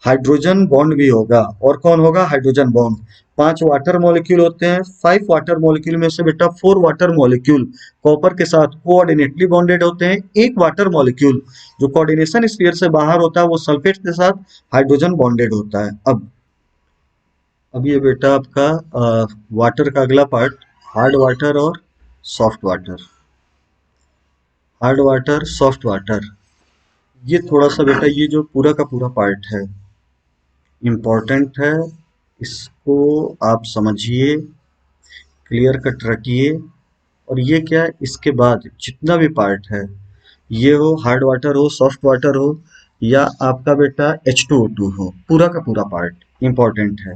हाइड्रोजन बॉन्ड भी होगा। और कौन होगा हाइड्रोजन बॉन्ड। 5 वाटर मॉलिक्यूल होते हैं। 5 वाटर मॉलिक्यूल में से बेटा 4 वाटर मॉलिक्यूल कॉपर के साथ कोऑर्डिनेटली बॉन्डेड होते हैं। एक वाटर मॉलिक्यूल जो कोऑर्डिनेशन स्फीयर से बाहर होता है वो सल्फेट के साथ हाइड्रोजन बॉन्डेड होता है। अब ये बेटा आपका वाटर का अगला पार्ट हार्ड वाटर और soft water. Hard water soft water ये थोड़ा सा बेटा ये जो पूरा का पूरा पार्ट है इम्पोर्टेंट है। इसको आप समझिए, क्लियर कट रखिए। और ये क्या है इसके बाद जितना भी पार्ट है ये हो हार्ड वाटर हो सॉफ्ट वाटर हो या आपका बेटा H2O2 हो पूरा का पूरा पार्ट इम्पोर्टेंट है।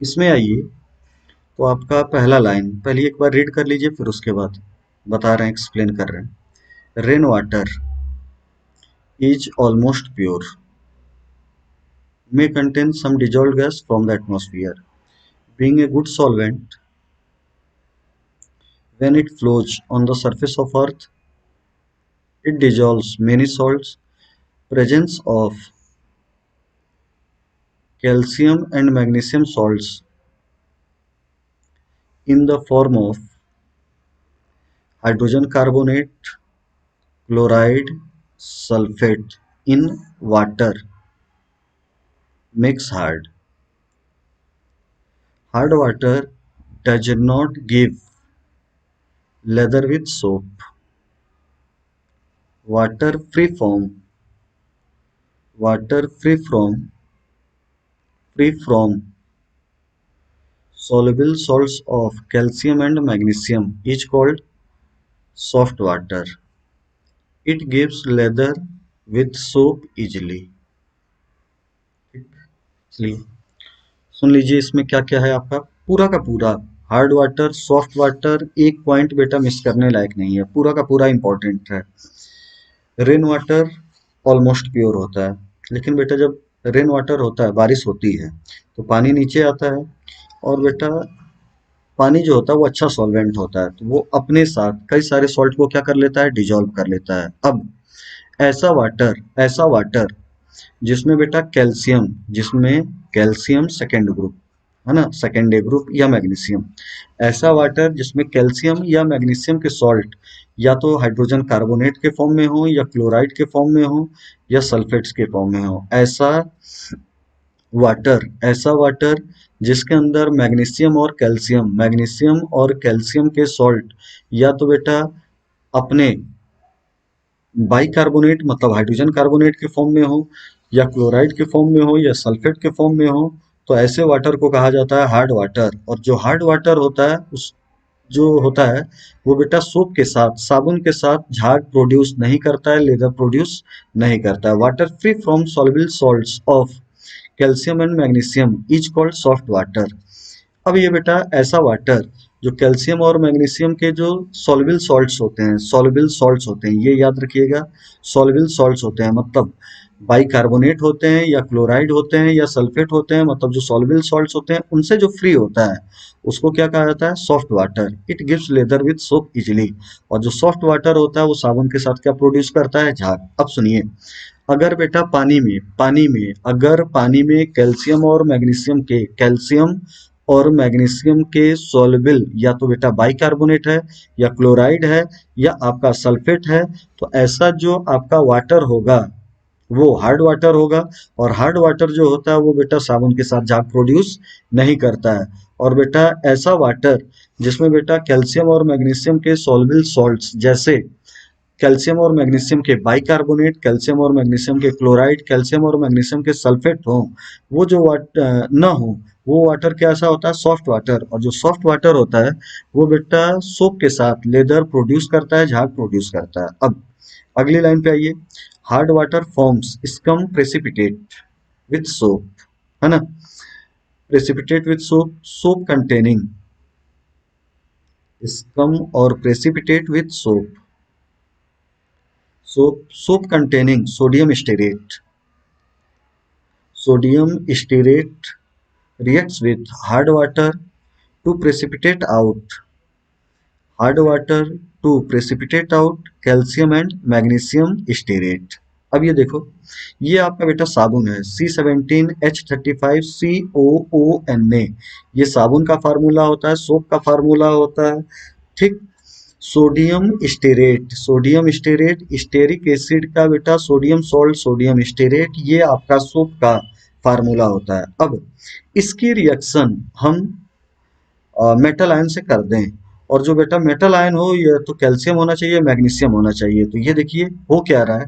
इसमें आइए तो आपका पहला लाइन पहले एक बार रीड कर लीजिए फिर उसके बाद बता रहे हैं एक्सप्लेन कर रहे हैं। Rain water is almost pure, may contain some dissolved gas from the atmosphere. Being a good solvent, when it flows on the surface of Earth, it dissolves many salts. Presence of calcium and magnesium salts in the form of hydrogen carbonate, chloride, sulfate in water makes hard. Hard water does not give lather with soap. Water water free from soluble salts of calcium and magnesium is called soft water. It gives lather with soap easily. इसलिए सुन लीजिए इसमें क्या क्या है आपका पूरा का पूरा। हार्ड वाटर, सॉफ्ट वाटर, एक पॉइंट बेटा मिस करने लायक नहीं है, पूरा का पूरा इंपॉर्टेंट है। रेन वाटर ऑलमोस्ट प्योर होता है, लेकिन बेटा जब रेन वाटर होता है, बारिश होती है, तो पानी नीचे आता है, और बेटा पानी जो होता है वो अच्छा सॉल्वेंट होता है, तो वो अपने साथ कई सारे सॉल्ट को क्या कर लेता है, डिजॉल्व कर लेता है। अब ऐसा वाटर जिसमें बेटा कैल्शियम सेकेंड ग्रुप, है ना, सेकेंड ए ग्रुप, या मैग्नीशियम, ऐसा वाटर जिसमें कैल्शियम या मैग्नीशियम के सॉल्ट या तो हाइड्रोजन कार्बोनेट के फॉर्म में हो, या क्लोराइड के फॉर्म में हो, या सल्फेट्स के फॉर्म में हो, ऐसा वाटर जिसके अंदर मैग्नीशियम और कैल्शियम के सॉल्ट या तो बेटा अपने बाइकार्बोनेट मतलब हाइड्रोजन कार्बोनेट के फॉर्म में हो, या क्लोराइड के फॉर्म में हो, या सल्फेट के फॉर्म में हो, तो ऐसे वाटर को कहा जाता है हार्ड वाटर। और जो हार्ड वाटर होता है उस जो होता है वो बेटा सोप के साथ, साबुन के साथ झाग प्रोड्यूस नहीं करता है, लेदर प्रोड्यूस नहीं करता है। Water free from soluble salts of calcium and magnesium is called soft water. अब ये बेटा ऐसा वाटर जो कैल्शियम और मैग्नीशियम के जो सॉल्युबल सॉल्ट्स होते हैं, ये याद रखिएगा, सॉल्युबल सॉल्ट्स होते हैं मतलब बाइकार्बोनेट होते हैं, या क्लोराइड होते हैं, या सल्फेट होते हैं, मतलब जो सॉल्युबल सॉल्ट्स होते हैं उनसे जो फ्री होता है उसको क्या कहा जाता है, soft water. It gives lather with soap easily. और जो सॉफ्ट वाटर होता है वो साबुन के साथ क्या प्रोड्यूस करता है, झाग। अब सुनिए, अगर बेटा पानी में कैल्शियम और मैग्नीशियम के सॉल्युबल या तो बेटा बाइकार्बोनेट है, या क्लोराइड है, या आपका सल्फेट है, तो ऐसा जो आपका वाटर होगा वो हार्ड वाटर होगा। और हार्ड वाटर जो होता है वो बेटा साबुन के साथ झाग प्रोड्यूस नहीं करता है। और बेटा ऐसा वाटर जिसमें बेटा कैल्शियम और मैग्नीशियम के सॉल्युबल सॉल्ट्स, जैसे कैल्शियम और मैग्नीशियम के बाइकार्बोनेट, कैल्शियम और मैग्नीशियम के क्लोराइड, कैल्शियम और मैग्नीशियम के सल्फेट हो, वो जो न हो, वो वाटर कैसा होता है, सॉफ्ट वाटर। और जो सॉफ्ट वाटर होता है वो बेटा सोप के साथ लेदर प्रोड्यूस करता है, झाग प्रोड्यूस करता है। अब अगली लाइन पे आइए, hard water forms scum precipitate with soap, है ना, precipitate with soap, soap containing scum और precipitate with soap containing sodium stearate reacts with to precipitate out hard water to precipitate out calcium and magnesium stearate। अब ये देखो, ये आपका बेटा साबुन है C17H35COONA, ये साबुन का फार्मूला होता है, सोप का फार्मूला होता है, ठीक। सोडियम स्टेरेट स्टेरिक एसिड का बेटा सोडियम सॉल्ट, सोडियम स्टेरेट, ये आपका सोप का फार्मूला होता है। अब इसकी रिएक्शन हम मेटल आयन से कर दें, और जो बेटा मेटल आयन हो ये तो कैल्शियम होना चाहिए, मैग्नीशियम होना चाहिए। तो ये देखिए हो क्या रहा है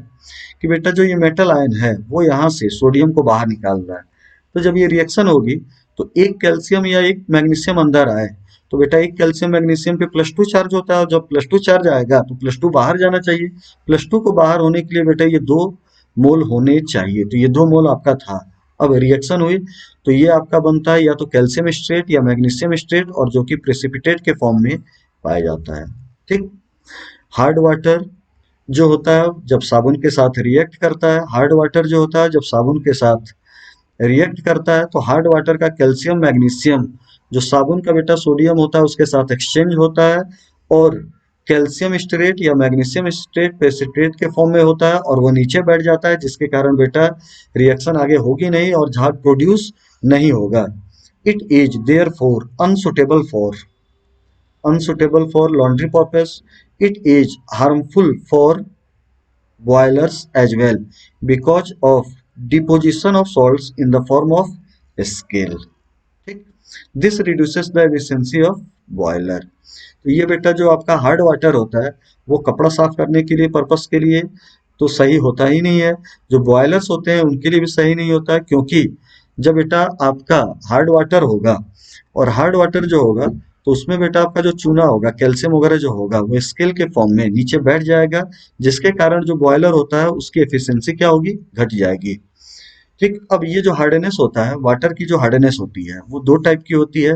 कि बेटा जो ये मेटल आयन है वो यहाँ से सोडियम को बाहर निकाल रहा है। तो जब ये रिएक्शन होगी तो एक कैल्शियम या एक मैग्नीशियम अंदर आए, तो बेटा एक कैल्शियम मैग्नीशियम पे +2 चार्ज होता है, और जब +2 चार्ज आएगा तो +2 बाहर जाना चाहिए। +2 को बाहर होने के लिए बेटा ये 2 मोल होने चाहिए, तो ये 2 मोल आपका था। अब रिएक्शन हुई तो ये आपका बनता है या तो कैल्शियम स्ट्रेट या मैग्नीशियम स्ट्रेट, और जो कि प्रेसिपिटेट के फॉर्म में पाया जाता है, ठीक। हार्ड वाटर जो होता है जब साबुन के साथ रिएक्ट करता है, हार्ड वाटर जो होता है जब साबुन के साथ रिएक्ट करता है, तो हार्ड वाटर का कैल्शियम मैग्नीशियम जो साबुन का बेटा सोडियम होता है उसके साथ एक्सचेंज होता है, और कैल्शियम स्ट्रेट या मैग्नीशियम स्ट्रेट प्रेसिपिटेट के फॉर्म में होता है, और वो नीचे बैठ जाता है, जिसके कारण बेटा रिएक्शन आगे होगी नहीं और झाग प्रोड्यूस नहीं होगा। It is therefore unsuitable for laundry purpose. It is harmful for boilers as well because of deposition of salts in the form of scale, ठीक। This reduces the efficiency of boiler. तो ये बेटा जो आपका hard water होता है वो कपड़ा साफ करने के लिए पर्पस के लिए तो सही होता ही नहीं है। जो बॉयलर्स होते हैं उनके लिए भी सही नहीं होता है, क्योंकि जब बेटा आपका हार्ड वाटर होगा और हार्ड वाटर जो होगा तो उसमें बेटा आपका जो चूना होगा, कैल्शियम वगैरह जो होगा वो स्केल के फॉर्म में नीचे बैठ जाएगा, जिसके कारण जो बॉयलर होता है उसकी एफिशिएंसी क्या होगी, घट जाएगी। ठीक, अब ये जो हार्डनेस होता है, वाटर की जो हार्डनेस होती है वो दो टाइप की होती है।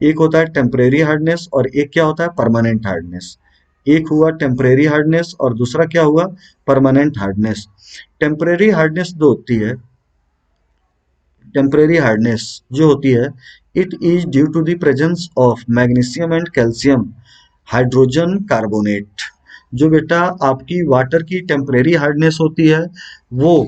एक होता है टेम्परेरी हार्डनेस और एक क्या होता है, परमानेंट हार्डनेस। एक हुआ टेम्परेरी हार्डनेस और दूसरा क्या हुआ, परमानेंट हार्डनेस। टेम्परेरी हार्डनेस जो होती है, टेम्परेरी हार्डनेस जो होती है, it is due to the presence of magnesium and calcium hydrogen carbonate. जो बेटा आपकी वाटर की टेम्परेरी हार्डनेस होती है वो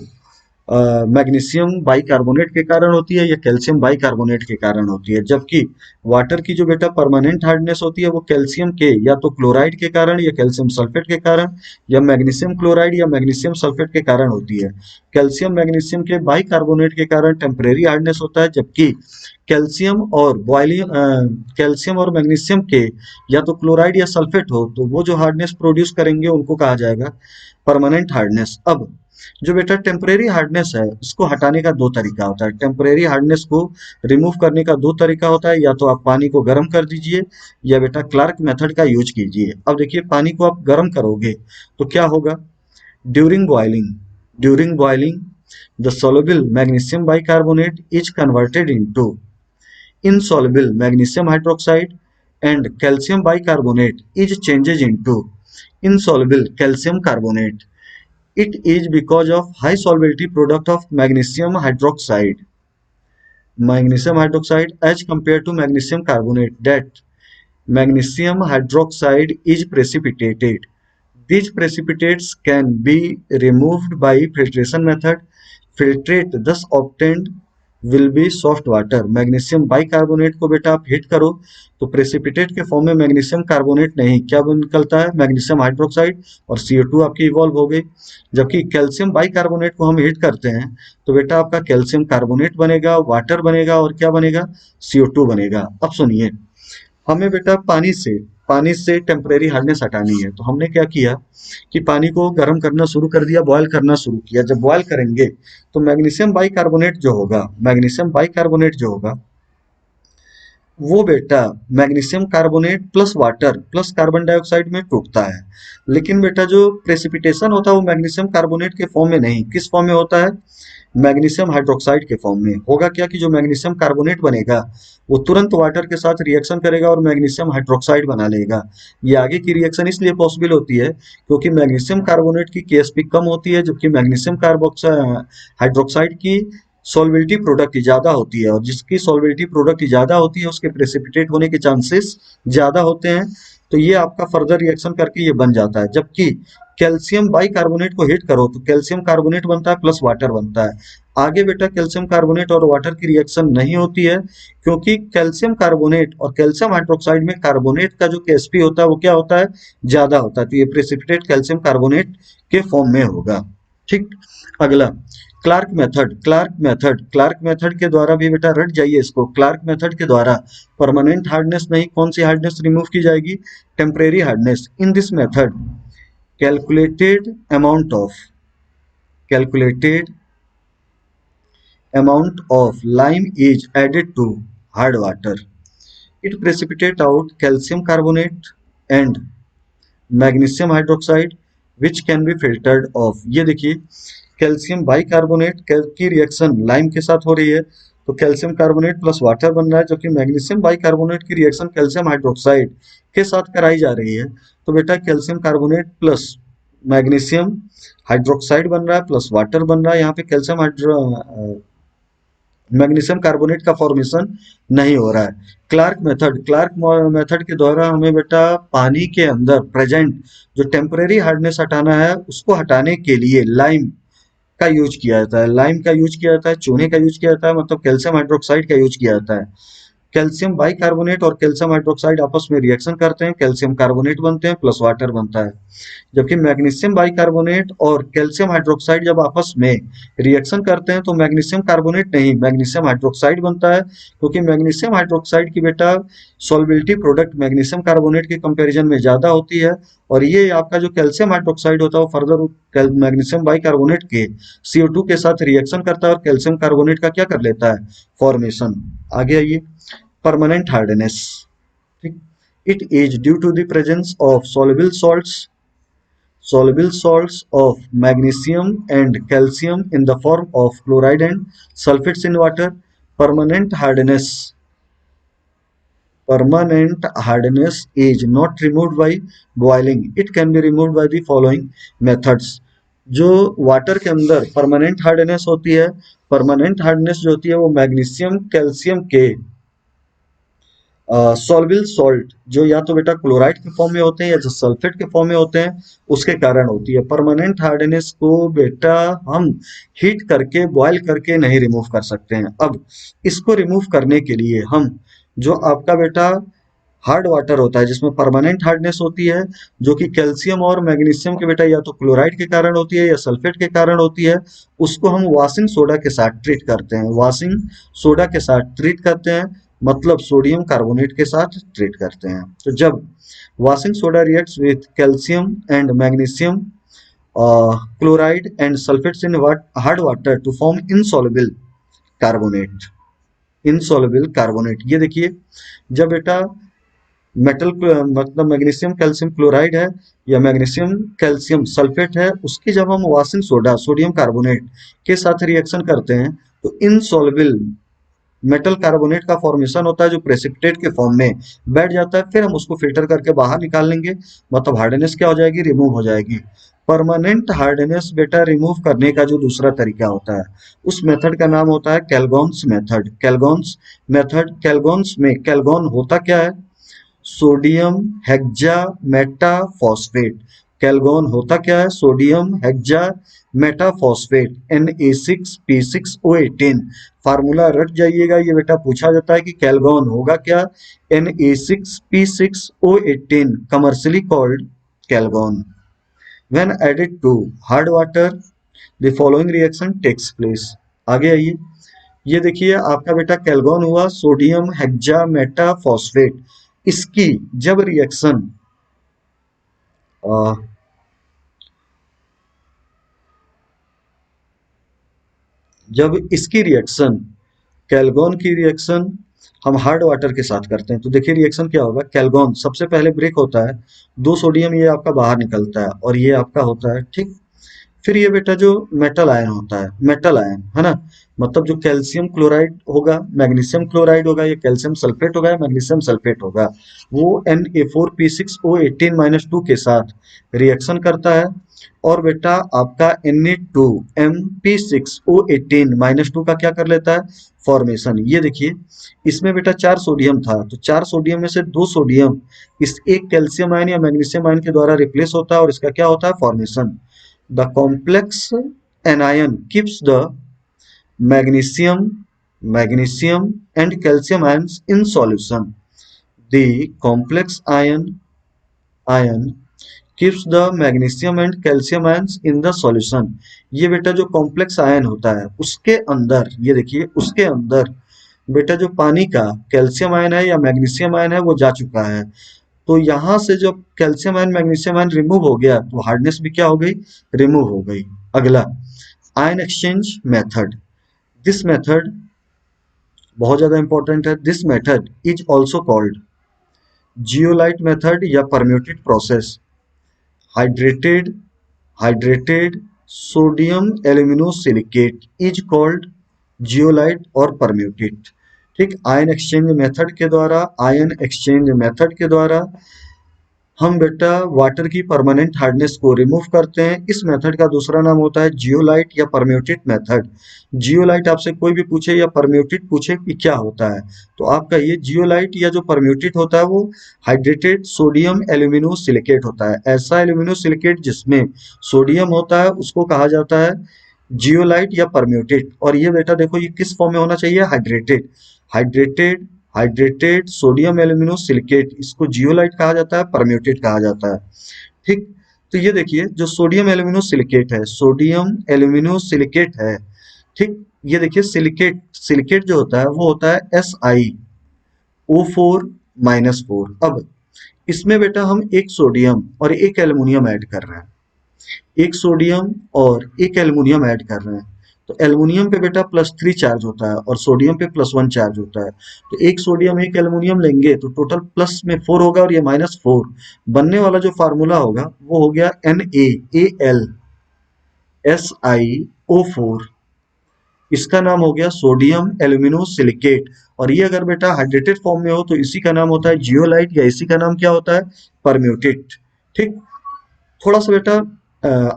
मैग्नीशियम बाइकार्बोनेट के कारण होती है या कैल्शियम बाइकार्बोनेट के कारण होती है, जबकि वाटर की जो बेटा परमानेंट हार्डनेस होती है वो कैल्शियम के या तो क्लोराइड के कारण या कैल्शियम सल्फेट के कारण या मैग्नीशियम क्लोराइड या मैग्नीशियम सल्फेट के कारण होती है। कैल्शियम मैग्नीशियम के बाइकार्बोनेट के कारण टेम्परेरी हार्डनेस होता है, जबकि कैल्शियम और बॉइलिंग कैल्शियम और मैग्नीशियम के या तो क्लोराइड या सल्फेट हो तो वो जो हार्डनेस प्रोड्यूस करेंगे उनको कहा जाएगा परमानेंट हार्डनेस। अब जो बेटा टेम्परेरी हार्डनेस है इसको हटाने का दो तरीका होता है। टेम्परेरी हार्डनेस को रिमूव करने का दो तरीका होता है, या तो आप पानी को गर्म कर दीजिए या बेटा क्लार्क मेथड का यूज कीजिए। अब देखिए पानी को आप गर्म करोगे तो क्या होगा, during boiling, during boiling the soluble magnesium bicarbonate is converted into insoluble magnesium hydroxide and calcium bicarbonate is changes into insoluble calcium carbonate. It is because of high solubility product of magnesium hydroxide as compared to magnesium carbonate that magnesium hydroxide is precipitated. These precipitates can be removed by filtration method. Filtrate thus obtained will be soft water. Magnesium bicarbonate को बेटा आप heat करो तो precipitate के form में magnesium carbonate नहीं, क्या निकलता है, मैग्नीशियम हाइड्रोक्साइड और CO2 आपकी इवॉल्व हो गई। जबकि कैल्शियम बाइकार्बोनेट को हम हीट करते हैं तो बेटा आपका कैल्शियम कार्बोनेट बनेगा, वाटर बनेगा और क्या बनेगा, CO2 बनेगा। अब सुनिए, हमें बेटा पानी से टेम्परेरी हार्डनेस हटानी है तो हमने क्या किया कि पानी को गर्म करना शुरू कर दिया, बॉयल करना शुरू किया। जब बॉयल करेंगे तो मैग्नीशियम बाइकार्बोनेट जो होगा, मैग्नीशियम बाइकार्बोनेट जो होगा वो बेटा magnesium carbonate plus water plus carbon dioxide में टूटता है। लेकिन बेटा जो प्रेसिपिटेशन होता है वो मैग्नीशियम कार्बोनेट के फॉर्म में नहीं, किस फॉर्म में होता है, मैग्नीशियम हाइड्रोक्साइड के फॉर्म में। होगा क्या कि जो मैग्नीशियम कार्बोनेट बनेगा वो तुरंत वाटर के साथ रिएक्शन करेगा और मैग्नीशियम हाइड्रोक्साइड बना लेगा। ये आगे की रिएक्शन इसलिए पॉसिबल होती है क्योंकि मैग्नीशियम कार्बोनेट की केएसपी कम होती है, जबकि मैग्नीशियम कार्बोक्साइड हाइड्रोक्साइड की सॉल्बिलिटी प्रोडक्ट ज़्यादा होती है, और जिसकी सॉल्बिलिटी प्रोडक्ट ज़्यादा होती है उसके प्रेसिपिटेट होने के चांसेस ज़्यादा होते हैं। तो ये आपका फर्दर रिएक्शन करके ये बन जाता है। जबकि कैल्शियम बाइकार्बोनेट को हीट करो तो कैल्शियम कार्बोनेट बनता है प्लस वाटर बनता है। आगे बेटा कैल्शियम कार्बोनेट और वाटर की रिएक्शन नहीं होती है क्योंकि कैल्शियम कार्बोनेट और कैल्शियम हाइड्रोक्साइड में कार्बोनेट का जो केएसपी होता है वो क्या होता है, ज्यादा होता है। तो ये प्रेसिपिटेट कैल्शियम कार्बोनेट के फॉर्म में होगा। ठीक, अगला क्लार्क मेथड। क्लार्क मेथड के द्वारा भी बेटा रट जाइए इसको, क्लार्क मेथड के द्वारा परमानेंट हार्डनेस नहीं, कौन सी हार्डनेस रिमूव की जाएगी, temporary hardness. In this method calculated amount of calculated amount of lime is added to hard water. It precipitate out calcium carbonate and magnesium hydroxide which can be filtered off। ये देखिए calcium bicarbonate की reaction lime के साथ हो रही है तो calcium carbonate plus water बन रहा है, जबकि मैग्नीशियम बाइकार्बोनेट की रिएक्शन कैल्शियम हाइड्रोक्साइड के साथ कराई जा रही है। तो बेटा calcium carbonate plus magnesium hydroxide बन रहा है प्लस वाटर बन रहा है। यहाँ पे कैल्शियम मैग्नीशियम कार्बोनेट का फॉर्मेशन नहीं हो रहा है। क्लार्क मेथड के द्वारा हमें बेटा पानी के अंदर प्रेजेंट जो टेम्परेरी हार्डनेस हटाना है उसको हटाने के लिए लाइम का यूज किया जाता है, लाइम का यूज किया जाता है, चूने का यूज किया जाता है, मतलब कैल्शियम हाइड्रोक्साइड का यूज किया जाता है। कैल्शियम बाइकार्बोनेट और कैल्शियम हाइड्रोक्साइड आपस में रिएक्शन करते हैं, कैल्शियम कार्बोनेट बनते हैं प्लस वाटर बनता है। जबकि मैग्नीशियम बाइकार्बोनेट और कैल्शियम हाइड्रोक्साइड जब आपस में रिएक्शन करते हैं तो मैग्नीशियम कार्बोनेट नहीं, मैग्नीशियम हाइड्रोक्साइड बनता है, क्योंकि मैग्नीशियम हाइड्रोक्साइड की बेटा सॉल्बिलिटी प्रोडक्ट मैग्नीशियम कार्बोनेट के कंपैरिजन में ज्यादा होती है, और ये आपका जो कैल्शियम हाइड्रोक्साइड होता है वो फर्दर मैग्नीशियम बाइकार्बोनेट के CO2 के साथ रिएक्शन करता है और कैल्शियम कार्बोनेट का क्या कर लेता है, फॉर्मेशन। आगे आइए, परमानेंट हार्डनेस, ठीक, it is due to the presence of soluble salts of magnesium and calcium in the form of chloride and sulfates in water. Permanent hardness permanent hardness is not removed by boiling. It can be removed by the following methods. जो water के अंदर permanent hardness होती है, permanent hardness जो होती है वो magnesium calcium के सॉल्युबल सॉल्ट जो या तो बेटा क्लोराइड के फॉर्म में होते हैं या जो सल्फेट के फॉर्म में होते हैं उसके कारण होती है। परमानेंट हार्डनेस को बेटा हम हीट करके बॉयल करके नहीं रिमूव कर सकते हैं। अब इसको रिमूव करने के लिए हम जो आपका बेटा हार्ड वाटर होता है जिसमें परमानेंट हार्डनेस होती है, जो कि कैल्शियम और मैग्नीशियम के बेटा या तो क्लोराइड के कारण होती है या सल्फेट के कारण होती है, उसको हम वॉशिंग सोडा के साथ ट्रीट करते हैं। वॉशिंग सोडा के साथ ट्रीट करते हैं मतलब सोडियम कार्बोनेट के साथ ट्रीट करते हैं। तो जब washing soda reacts with calcium and magnesium chloride and sulphates in hard water to form carbonate insoluble carbonate, ये देखिए जब बेटा मेटल मतलब मैग्नीशियम कैल्शियम क्लोराइड है या मैग्नीशियम कैल्शियम सल्फेट है, उसकी जब हम वॉशिंग सोडा सोडियम कार्बोनेट के साथ रिएक्शन करते हैं तो इनसॉल्युबल मेटल कार्बोनेट का फॉर्मेशन होता है जो प्रेसिपिटेट के फॉर्म में बैठ जाता है। फिर हम उसको फिल्टर करके बाहर निकाल लेंगे, मतलब हार्डनेस क्या हो जाएगी, रिमूव हो जाएगी। परमानेंट हार्डनेस बेटा रिमूव करने का जो दूसरा तरीका होता है उस मेथड का नाम होता है कैलगॉन्स मेथड। कैलगॉन्स मेथड, कैलगॉन्स में कैलगॉन होता क्या है, सोडियम हेक्सा मेटाफॉस्फेट। कैलगॉन होता क्या है, सोडियम हेक्सा मेटाफॉस्फेट Na6P6O18। फार्मूला रट जाइएगा, ये बेटा पूछा जाता है कि कैलगॉन होगा क्या, Na6P6O18 commercially called Calgon. When added to hard water the following reaction takes place. आगे आइए, ये देखिए आपका बेटा कैलगॉन हुआ सोडियम हेक्सा मेटाफॉस्फेट, इसकी जब रिएक्शन जब इसकी रिएक्शन कैलगॉन की रिएक्शन हम हार्ड वाटर के साथ करते हैं तो देखिए रिएक्शन क्या होगा, कैलगॉन सबसे पहले ब्रेक होता है, 2 सोडियम ये आपका बाहर निकलता है और ये आपका होता है, ठीक। फिर ये बेटा जो मेटल आयन होता है, मेटल आयन है ना, मतलब जो कैल्शियम क्लोराइड होगा मैग्नीशियम क्लोराइड होगा, ये कैल्शियम सल्फेट होगा या मैग्नीशियम सल्फेट होगा, वो Na4P6O18-2 के साथ रिएक्शन करता है और बेटा आपका Na2MP6O18-2 का क्या कर लेता है, फॉर्मेशन। ये देखिए इसमें बेटा 4 सोडियम था तो 4 सोडियम में से 2 सोडियम इस एक कैल्शियम आयन या मैग्नीशियम आयन के द्वारा रिप्लेस होता है और इसका क्या होता है, formation. The complex anion keeps the magnesium and calcium ions in solution. The complex ion keeps the magnesium and calcium ions in the solution. ये बेटा जो कॉम्प्लेक्स आयन होता है उसके अंदर, ये देखिए उसके अंदर बेटा जो पानी का कैल्शियम आयन है या मैग्नीशियम आयन है वो जा चुका है, तो यहां से जब calcium ion magnesium ion remove हो गया तो हार्डनेस भी क्या हो गई, रिमूव हो गई। अगला ion exchange method, this method बहुत ज्यादा इंपॉर्टेंट है। This method is also called zeolite method या permutit process. Hydrated hydrated sodium aluminosilicate is called zeolite और परम्यूटेड, ठीक। आयन एक्सचेंज मेथड के द्वारा, आयन एक्सचेंज मेथड के द्वारा हम बेटा वाटर की परमानेंट हार्डनेस को रिमूव करते हैं। इस मेथड का दूसरा नाम होता है जियोलाइट या परम्यूटेड मेथड। जियोलाइट आपसे कोई भी पूछे या परम्यूटेड पूछे कि क्या होता है तो आपका ये जियोलाइट या जो परम्यूटेड होता है वो हाइड्रेटेड सोडियम एल्यूमिनोसिलिकेट होता है। ऐसा एल्यूमिनोसिलिकेट जिसमें सोडियम होता है उसको कहा जाता है जियोलाइट या परम्यूटेड। और ये बेटा देखो ये किस फॉर्म में होना चाहिए, hydrated. Hydrated hydrated sodium alumino silicate, इसको जियोलाइट कहा जाता है, परम्यूटेट कहा जाता है। ठीक, तो ये देखिए जो सोडियम एल्यूमिनो सिलिकेट है, सोडियम एल्यूमिनो सिलिकेट है, ठीक, ये देखिए सिलिकेट, सिलिकेट जो होता है वो होता है SiO4 - 4। अब इसमें बेटा हम एक सोडियम और एक एल्युमिनियम ऐड कर रहे हैं, एक सोडियम और एक एल्युमिनियम ऐड कर रहे हैं। तो एल्युमिनियम पे बेटा +3 चार्ज होता है और सोडियम पे +1 चार्ज होता है। तो एक सोडियम एक एल्युमिनियम लेंगे तो टोटल प्लस में 4 होगा और ये -4, बनने वाला जो फार्मूला होगा वो हो गया NaAlSiO4। इसका नाम हो गया सोडियम एल्यूमिनो सिलिकेट। और ये अगर बेटा हाइड्रेटेड फॉर्म में हो तो इसी का नाम होता है जियोलाइट, या इसी का नाम क्या होता है, परम्यूटेट। ठीक, थोड़ा सा बेटा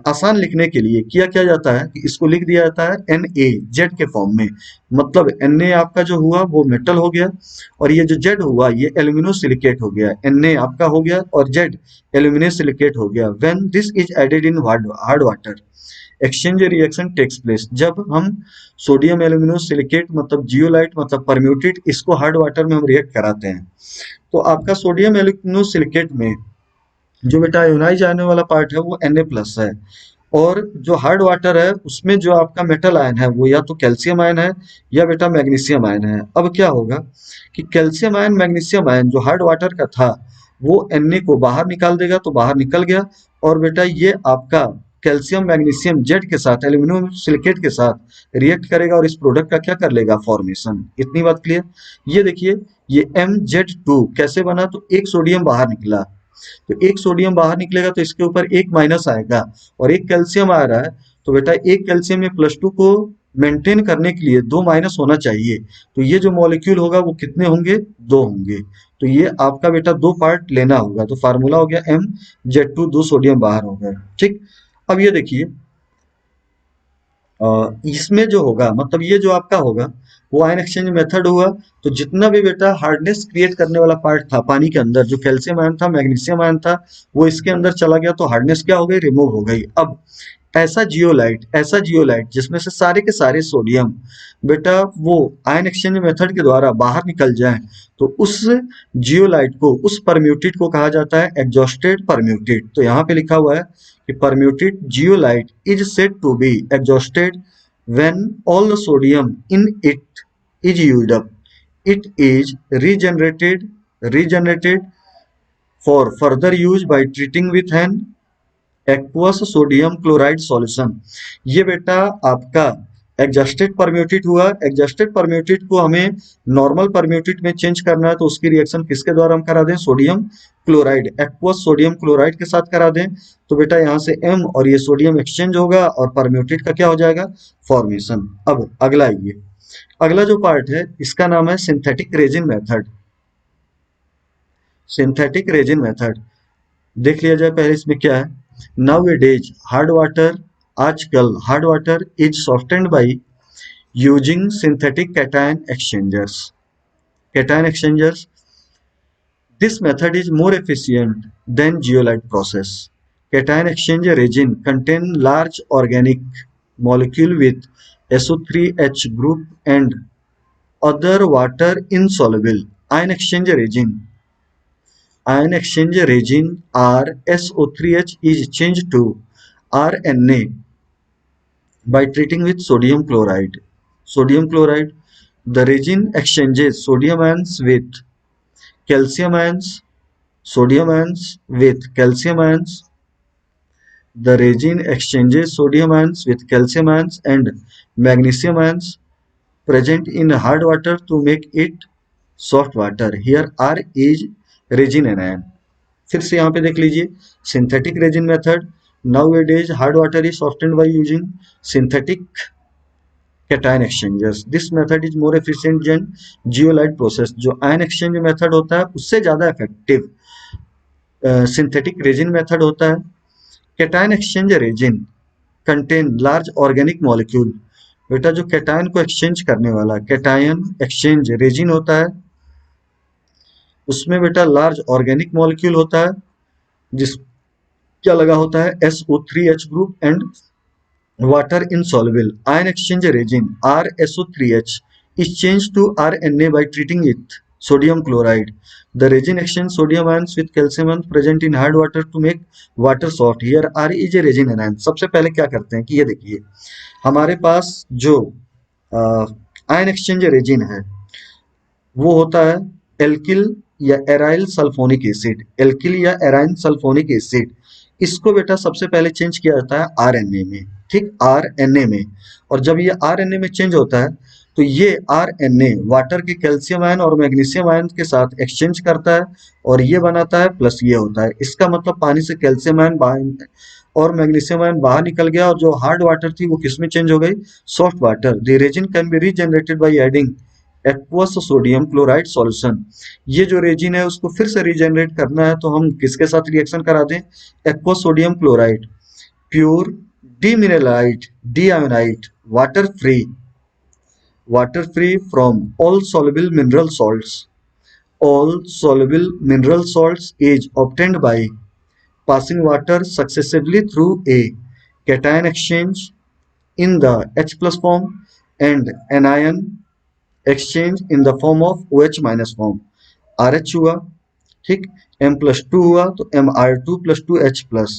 आसान लिखने के लिए किया क्या जाता है कि इसको लिख दिया जाता है Na के फॉर्म में। मतलब Na आपका जो हुआ वो मेटल हो गया और ये जो Z हुआ ये एल्यूमिनो सिलिकेट हो गया। Na आपका हो गया और Z एल्यूमिनो सिलिकेट हो गया। When this is added in hard water, exchange reaction takes place. जब हम सोडियम एल्यूमिनो सिलिकेट मतलब जियोलाइट मतलब परम्यूटेट, इसको हार्ड वाटर में हम रिएक्ट कराते हैं, तो आपका सोडियम एल्यूमिनो सिलिकेट में जो बेटा आयोनाइज आने वाला पार्ट है वो Na+ है। और जो हार्ड वाटर है उसमें जो आपका मेटल आयन है वो या तो कैल्शियम आयन है या बेटा मैग्नीशियम आयन है। अब क्या होगा कि कैल्शियम आयन मैग्नीशियम आयन जो हार्ड वाटर का था वो Na को बाहर निकाल देगा, तो बाहर निकल गया। और बेटा ये आपका कैल्शियम मैग्नीशियम जेड के साथ एल्यूमिनियम सिलिकेट के साथ रिएक्ट करेगा और इस प्रोडक्ट का क्या कर लेगा, फॉर्मेशन। इतनी बात क्लियर। ये देखिए ये MZ2 कैसे बना, तो एक सोडियम बाहर निकला, तो एक सोडियम बाहर निकलेगा तो इसके ऊपर एक माइनस आएगा और एक कैल्शियम आ रहा है, तो बेटा एक कैल्शियम में +2 को मेंटेन करने के लिए 2 माइनस होना चाहिए। तो ये जो मॉलिक्यूल होगा वो कितने होंगे, 2 होंगे। तो ये आपका बेटा 2 पार्ट लेना होगा, तो फार्मूला हो गया MZ2, 2 सोडियम बाहर हो गया। ठीक, अब ये देखिए इसमें जो होगा मतलब ये जो आपका होगा वो आयन एक्सचेंज मेथड हुआ। तो जितना भी बेटा हार्डनेस क्रिएट करने वाला पार्ट था पानी के अंदर, जो कैल्शियम आयन था मैग्नीशियम आयन था, वो इसके अंदर चला गया, तो हार्डनेस क्या हो गई, रिमूव हो गई। अब ऐसा जियोलाइट जिसमें से सारे के सारे सोडियम बेटा वो आयन एक्सचेंज मेथड के द्वारा बाहर निकल जाए, तो उस जियोलाइट को, उस परम्यूटेट को कहा जाता है एग्जॉस्टेड परम्यूटेट। तो यहाँ पे लिखा हुआ है कि permuted zeolite is said to be exhausted when all the sodium in it is used up. It is regenerated for further use by treating with an aqueous sodium chloride solution। ये बेटा आपका एग्जस्टेड परम्यूटेट हुआ। एग्जस्टेड permute को हमें normal permute में change करना है, तो उसकी रिएक्शन किसके द्वारा हम करा दें, sodium chloride, aqueous sodium chloride के साथ करा दें। तो बेटा यहाँ से M और ये सोडियम एक्सचेंज होगा और परम्यूटेट का क्या हो जाएगा, फॉर्मेशन। अब अगला ये अगला जो पार्ट है इसका नाम है synthetic resin method. Synthetic resin method देख लिया जाए पहले इसमें क्या है। नाउ ए डेज हार्ड वाटर, आजकल hard water is softened by using synthetic cation exchangers. This method is more efficient than zeolite process. Cation exchange resin contain large organic molecule with SO3H group and other water insoluble ion exchange resin. Ion exchange resin RSO3H is changed to RNA by treating with sodium chloride. Sodium chloride. The resin exchanges sodium ions with calcium ions. Sodium ions with calcium ions. The resin exchanges sodium ions with calcium ions and magnesium ions present in hard water to make it soft water. Here R is resin anion. फिर से यहाँ पे देख लीजिए synthetic resin method. Now A days hard water is softened by using synthetic cation exchangers. This method is more efficient then zeolite process. जो ion exchange method होता है उससे ज्यादा इफेक्टिव सिंथेटिक रेजिन मेथड होता है। Cation exchange resin contain large organic molecule. बेटा जो cation को एक्सचेंज करने वाला कैटायन एक्सचेंज रेजिन होता है उसमें बेटा लार्ज ऑर्गेनिक मॉलिक्यूल होता है, जिस क्या लगा होता है SO3H group and water insoluble ion exchange resin RSO3H is changed to RNA by treating it sodium chloride. The resin exchange sodium ions with calcium ions present in hard water to make water soft. Here R is a resin anion. सबसे पहले क्या करते हैं कि ये देखिए हमारे पास जो आयन एक्सचेंज रेजिन है वो होता है एल्किल या एराइल सल्फोनिक एसिड, एल्किल या एराइन सल्फोनिक एसिड। इसको बेटा सबसे पहले चेंज किया जाता है आरएनए में, ठीक, आरएनए में। और जब ये आरएनए में चेंज होता है तो ये आरएनए वाटर के कैल्शियम आयन और मैग्नीशियम आयन के साथ एक्सचेंज करता है और ये बनाता है प्लस ये होता है। इसका मतलब पानी से कैल्शियम आयन बाहर और मैग्नीशियम आयन बाहर निकल गया और जो हार्ड वाटर थी वो किसमें चेंज हो गई, soft water. The resin can be regenerated by adding aqueous sodium chloride solution. ये जो रेजिन है उसको फिर से रीजनरेट करना है तो हम किसके साथ रिएक्शन करा दें, aqueous sodium chloride, pure demineralised deionised water free from all soluble mineral salts. All soluble mineral salts is obtained by passing water successively through a cation exchange in the H plus form and anion exchange in the form of OH minus form। RH हुआ, ठीक, M+2 हुआ तो Mr2 plus 2H plus।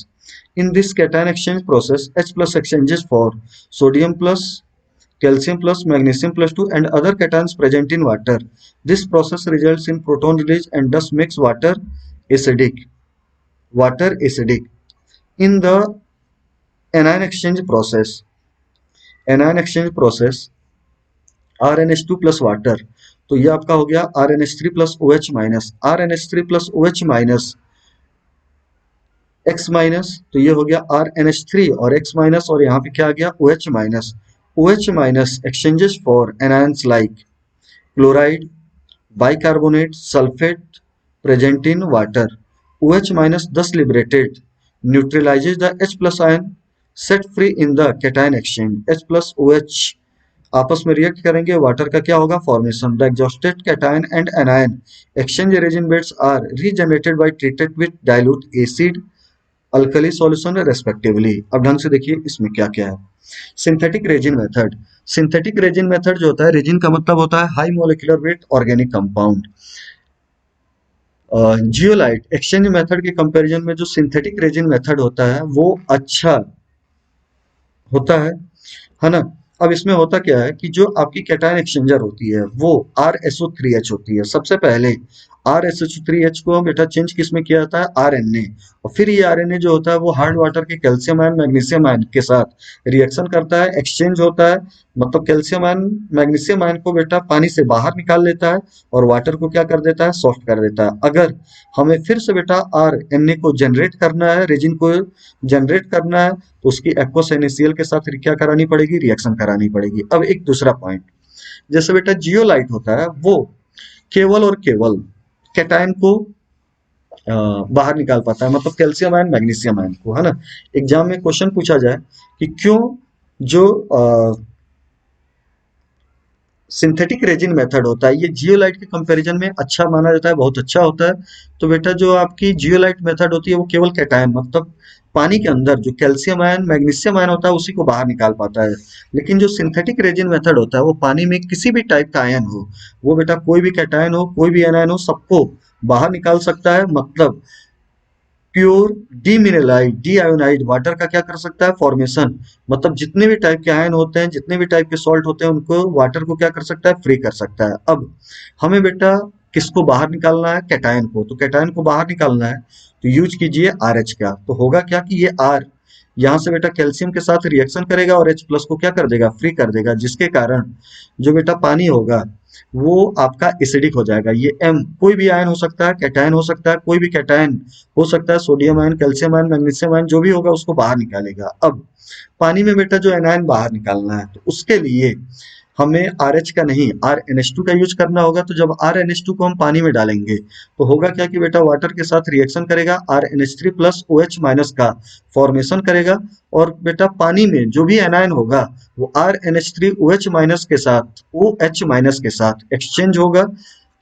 In this cation exchange process, H plus exchanges for sodium plus, calcium plus, magnesium plus 2 and other cations present in water. This process results in proton release and thus makes water acidic. Water acidic. In the anion exchange process, RnH2 plus water, तो ये आपका हो गया RnH3 plus OH minus, RnH3 plus OH minus X minus, तो ये हो गया RnH3 और X minus और यहाँ पे क्या आ गया OH minus। OH minus exchanges for anions like chloride, bicarbonate, sulfate present in water। OH minus thus liberated neutralizes the H plus ion set free in the cation exchange। H plus OH आपस में react करेंगे, water का क्या होगा formation. The exhausted cation and anion exchange resin beds are regenerated by treated with dilute acid alkali solution respectively. अब ढंग से देखिए इसमें क्या क्या है। Synthetic resin method, synthetic resin method जो होता है, रेजिन का मतलब होता है high molecular weight organic compound. Zeolite exchange method के कंपैरिजन में जो सिंथेटिक रेजिन मेथड होता है वो अच्छा होता है ना। अब इसमें होता क्या है कि जो आपकी कैटायन एक्सचेंजर होती है वो RSO3H होती है। सबसे पहले RSO3H को बेटा चेंज किस में किया जाता है, RNA, और फिर ये RNA जो होता है वो हार्ड वाटर के कैल्शियम आयन मैग्नीशियम आयन के साथ रिएक्शन करता है, एक्सचेंज होता है। मतलब कैल्शियम आयन मैग्नीशियम आयन को बेटा पानी से बाहर निकाल लेता है और वाटर को क्या कर देता है, सॉफ्ट कर देता है। अगर हमें फिर से बेटा RNA को जनरेट करना है, रेजिन को जनरेट करना है, तो उसकी एक्वस NaCl के साथ क्या करानी पड़ेगी, रिएक्शन करानी पड़ेगी। अब एक दूसरा पॉइंट, जैसे बेटा जियोलाइट होता है वो केवल और केवल कैटायन को बाहर निकाल पाता है, मतलब कैल्शियम आयन मैग्नीशियम आयन को, है ना। एग्जाम में क्वेश्चन पूछा जाए कि क्यों जो सिंथेटिक रेजिन मेथड होता है ये जियोलाइट के कंपैरिजन में अच्छा माना जाता है, बहुत अच्छा होता है। तो बेटा जो आपकी जियोलाइट मेथड होती है वो केवल कैटायन मतलब पानी के अंदर जो कैल्शियम आयन मैग्नीशियम आयन होता है उसी को बाहर निकाल पाता है। लेकिन जो सिंथेटिक रेजिन मेथड होता है वो पानी में किसी भी टाइप का आयन हो, वो बेटा कोई भी कैटायन हो कोई भी एनायन हो, सबको बाहर निकाल सकता है। मतलब प्योर डीमिनरलाइट डीआयोनाइड वाटर का क्या कर सकता है, फॉर्मेशन। मतलब जितने भी टाइप के आयन होते हैं, जितने भी टाइप के सॉल्ट होते हैं, उनको वाटर को क्या कर सकता है, फ्री कर सकता है। अब हमें बेटा किसको बाहर निकालना है, कैटायन को। तो कैटायन को बाहर निकालना है तो यूज कीजिए RH का। तो होगा क्या कि ये R यहाँ से बेटा कैल्शियम के साथ रिएक्शन करेगा और H प्लस को क्या कर देगा, फ्री कर देगा, जिसके कारण जो बेटा पानी होगा वो आपका एसिडिक हो जाएगा। ये M कोई भी आयन हो सकता है, कैटायन हो सकता है, कोई भी कैटायन हो सकता है, sodium ion, calcium ion, magnesium ion जो भी होगा उसको बाहर निकालेगा। अब पानी में बेटा जो एनायन बाहर निकालना है तो उसके लिए हमें RH का नहीं RnH2 का यूज करना होगा। तो जब RnH2 को हम पानी में डालेंगे तो होगा क्या कि बेटा वाटर के साथ रिएक्शन करेगा, RnH3 प्लस OH माइनस का फॉर्मेशन करेगा और बेटा पानी में जो भी एनायन होगा वो RnH3 OH माइनस के साथ OH माइनस के साथ एक्सचेंज होगा,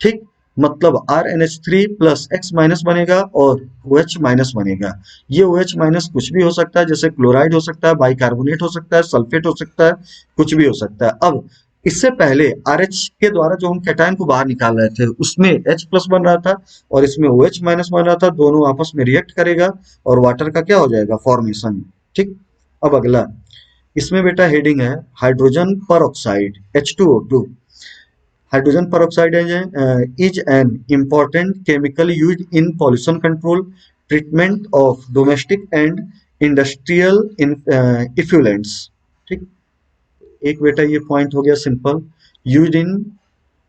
ठीक। मतलब RnH3 प्लस X माइनस बनेगा और OH माइनस बनेगा। ये OH माइनस कुछ भी हो सकता है, जैसे क्लोराइड हो सकता है, बाइकार्बोनेट हो सकता है, सल्फेट हो सकता है, कुछ भी हो सकता है। अब इससे पहले RH के द्वारा जो हम कैटायन को बाहर निकाल रहे थे उसमें H प्लस बन रहा था और इसमें OH माइनस बन रहा था, दोनों आपस में रिएक्ट करेगा और वाटर का क्या हो जाएगा, फॉर्मेशन। ठीक। अब अगला, इसमें बेटा हेडिंग है हाइड्रोजन पर ऑक्साइड H2O2। हाइड्रोजन पर oxide is an important chemical use in pollution control, treatment of domestic and industrial effluents. ठीक। एक बेटा ये पॉइंट हो गया simple, use in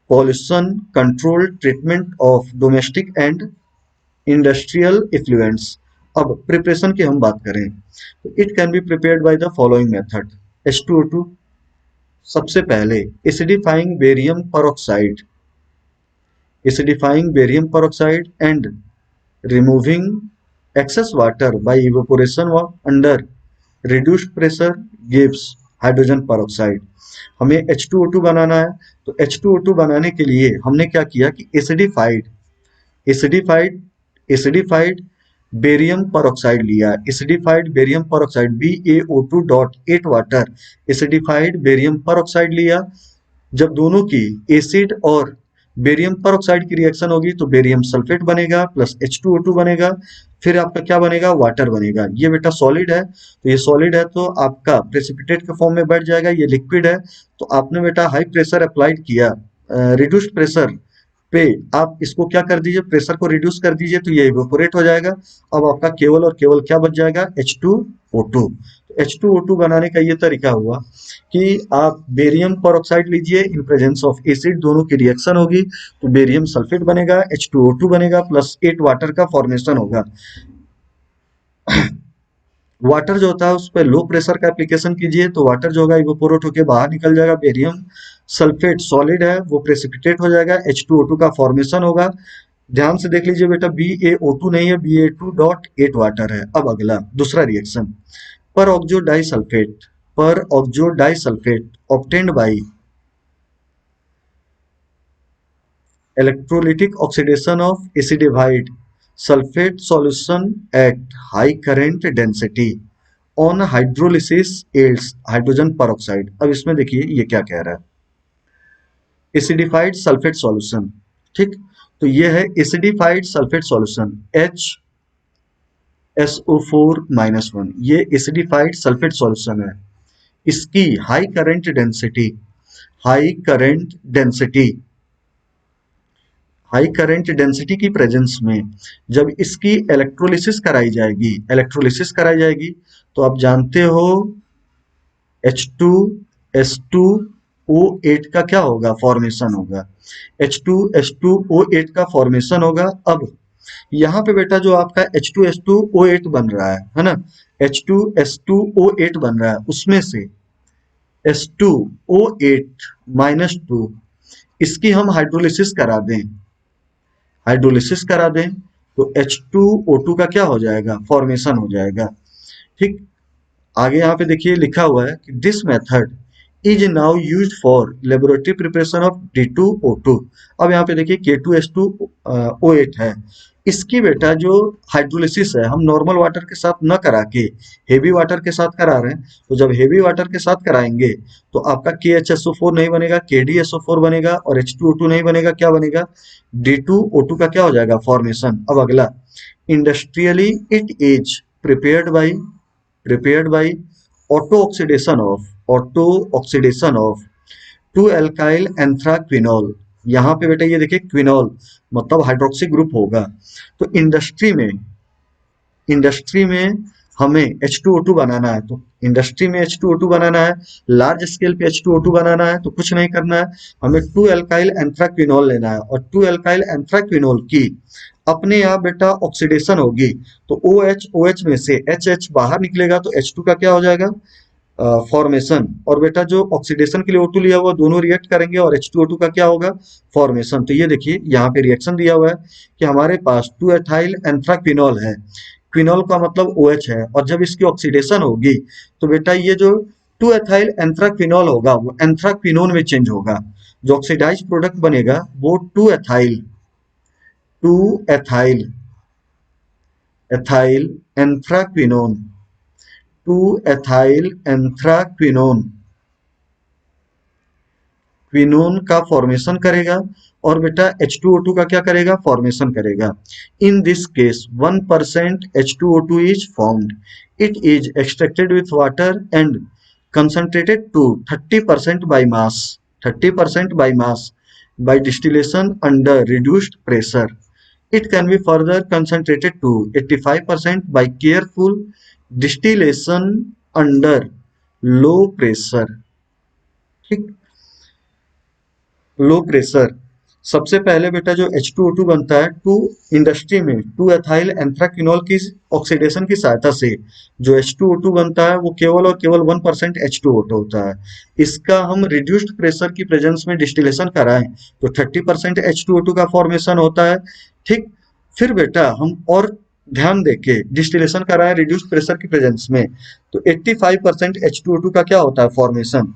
pollution control, treatment of domestic and industrial effluents. अब preparation की हम बात करें तो it can be prepared by the following method. H2O2, सबसे पहले acidifying barium peroxide, acidifying barium peroxide and removing excess water by evaporation under reduced pressure gives hydrogen peroxide। हमें H2O2 बनाना है तो H2O2 बनाने के लिए हमने क्या किया कि एसिडिफाइड एसिडिफाइड बेरियम peroxide लिया, acidified barium peroxide BaO2 dot 8 water acidified barium peroxide लिया। जब दोनों की एसिड और बेरियम पर ऑक्साइड की रिएक्शन होगी तो बेरियम सल्फेट बनेगा प्लस H2O2 बनेगा, फिर आपका क्या बनेगा, वाटर बनेगा। ये बेटा सॉलिड है तो ये सॉलिड है तो आपका प्रेसिपिटेट के फॉर्म में बैठ जाएगा, ये लिक्विड है तो आपने बेटा हाई प्रेशर अप्लाइड किया, रिड्यूस्ड प्रेशर पे आप इसको क्या कर दीजिए, प्रेशर को रिड्यूस कर दीजिए तो ये इवेपोरेट हो जाएगा। अब आपका केवल और केवल क्या बच जाएगा, H2O2। H2O2 बनाने का ये तरीका हुआ कि आप बेरियम पेरोक्साइड लीजिए इन प्रेजेंस ऑफ एसिड, दोनों की रिएक्शन होगी तो बेरियम सल्फेट बनेगा, H2O2 बनेगा प्लस 8 वाटर का फॉर्मेशन होगा। वाटर जो होता है उस पर लो प्रेशर का एप्लीकेशन कीजिए तो वाटर जो होगा इवेपोरेट होकर बाहर निकल जाएगा, बेरियम सल्फेट सॉलिड है वो प्रेसिपिटेट हो जाएगा, H2O2 का फॉर्मेशन होगा। ध्यान से देख लीजिए बेटा BaO2 नहीं है, BaO2 डॉट 8 वाटर है। अब अगला दूसरा रिएक्शन, पर ऑक्सो डाइसल्फेट, पर oxo disulphate obtained by electrolytic oxidation of acidified sulfate solution at high current density on hydrolysis yields hydrogen peroxide। अब इसमें देखिए ये क्या कह रहा है, एसिडिफाइड सल्फेट सॉल्यूशन। ठीक, तो ये है एसिडिफाइड सल्फेट सॉल्यूशन HSO4-1, ये एसिडिफाइड सल्फेट सॉल्यूशन है। इसकी high current density, high current density, high current density की प्रेजेंस में जब इसकी इलेक्ट्रोलिसिस कराई जाएगी, इलेक्ट्रोलिसिस कराई जाएगी तो आप जानते हो H2S2O8 का क्या होगा, फॉर्मेशन होगा, H2S2O8 का फॉर्मेशन होगा। अब यहाँ पे बेटा जो आपका H2S2O8 बन रहा है ना, H2S2O8 बन रहा है उसमें से H2O8-2 इसकी हम हाइड्रोलिसिस करा दें, हाइड्रोलिसिस करा दें तो H2O2 का क्या हो जाएगा, फॉर्मेशन हो जाएगा। ठीक, आगे यहाँ पे देखिए लिखा हुआ है कि this method is now used for laboratory preparation of D2O2। अब यहाँ पे देखिए K2S2O8 है, इसकी बेटा जो हाइड्रोलिसिस है हम नॉर्मल वाटर के साथ न करा के हेवी वाटर के साथ करा रहे हैं, तो जब हेवी वाटर के साथ कराएंगे तो आपका KHSO4 नहीं बनेगा, KDSO4 बनेगा और H2O2 नहीं बनेगा, क्या बनेगा, D2O2 का क्या हो जाएगा, फॉर्मेशन। अब अगला, industrially it is prepared by auto oxidation of 2 alkyl anthraquinol। यहाँ पे बेटा ये देखिए क्विनॉल मतलब हाइड्रोक्सी ग्रुप होगा। तो इंडस्ट्री में हमें H2O2 बनाना है तो इंडस्ट्री में H2O2 बनाना है, लार्ज स्केल पे H2O2 बनाना है तो कुछ नहीं करना है, हमें 2 एल्काइल एंथ्राक्विनोल लेना है और 2 एल्काइल एंथ्राक्विनोल की अपने आप बेटा ऑक्सीडेशन होगी तो OH में से HH बाहर निकलेगा तो H2 का क्या हो जाएगा, फॉर्मेशन। और बेटा जो ऑक्सीडेशन के लिए O2 लिया हुआ दोनों रिएक्ट करेंगे और H2O2 का क्या होगा, फॉर्मेशन। तो ये देखिए यहाँ पे रिएक्शन दिया हुआ है कि हमारे पास 2 एथाइल एंथ्राक्विनोल है, क्विनोल का मतलब OH है और जब इसकी ऑक्सीडेशन होगी तो बेटा ये जो 2 एथाइल एंथ्राक्विनोल होगा वो एंथ्राक्विनोन में चेंज होगा, जो ऑक्सीडाइज प्रोडक्ट बनेगा वो 2 ethyl ethyl anthraquinone 2 ethyl anthraquinone quinone का फॉर्मेशन करेगा और बेटा H2O2 का क्या करेगा, फॉर्मेशन करेगा। In this case 1% H2O2 is formed, it is extracted with water and concentrated to 30% by mass, 30% by mass by distillation under reduced pressure. It can be further concentrated to 85% by careful distillation under low pressure। ठीक, low pressure. सबसे पहले बेटा जो H2O2 बनता है to industry में 2 ethyl एंथ्राक्विनोल की oxidation की सहायता से जो H2O2 बनता है वो केवल और केवल 1% H2O2 होता है। इसका हम रिड्यूस्ड प्रेशर की प्रेजेंस में डिस्टिलेशन कराएं तो 30% H2O2 का फॉर्मेशन होता है। ठीक, फिर बेटा हम और ध्यान देके डिस्टिलेशन कराएं रिड्यूस्ड प्रेशर की प्रेजेंस में तो 85% H2O2 का क्या होता है, फॉर्मेशन।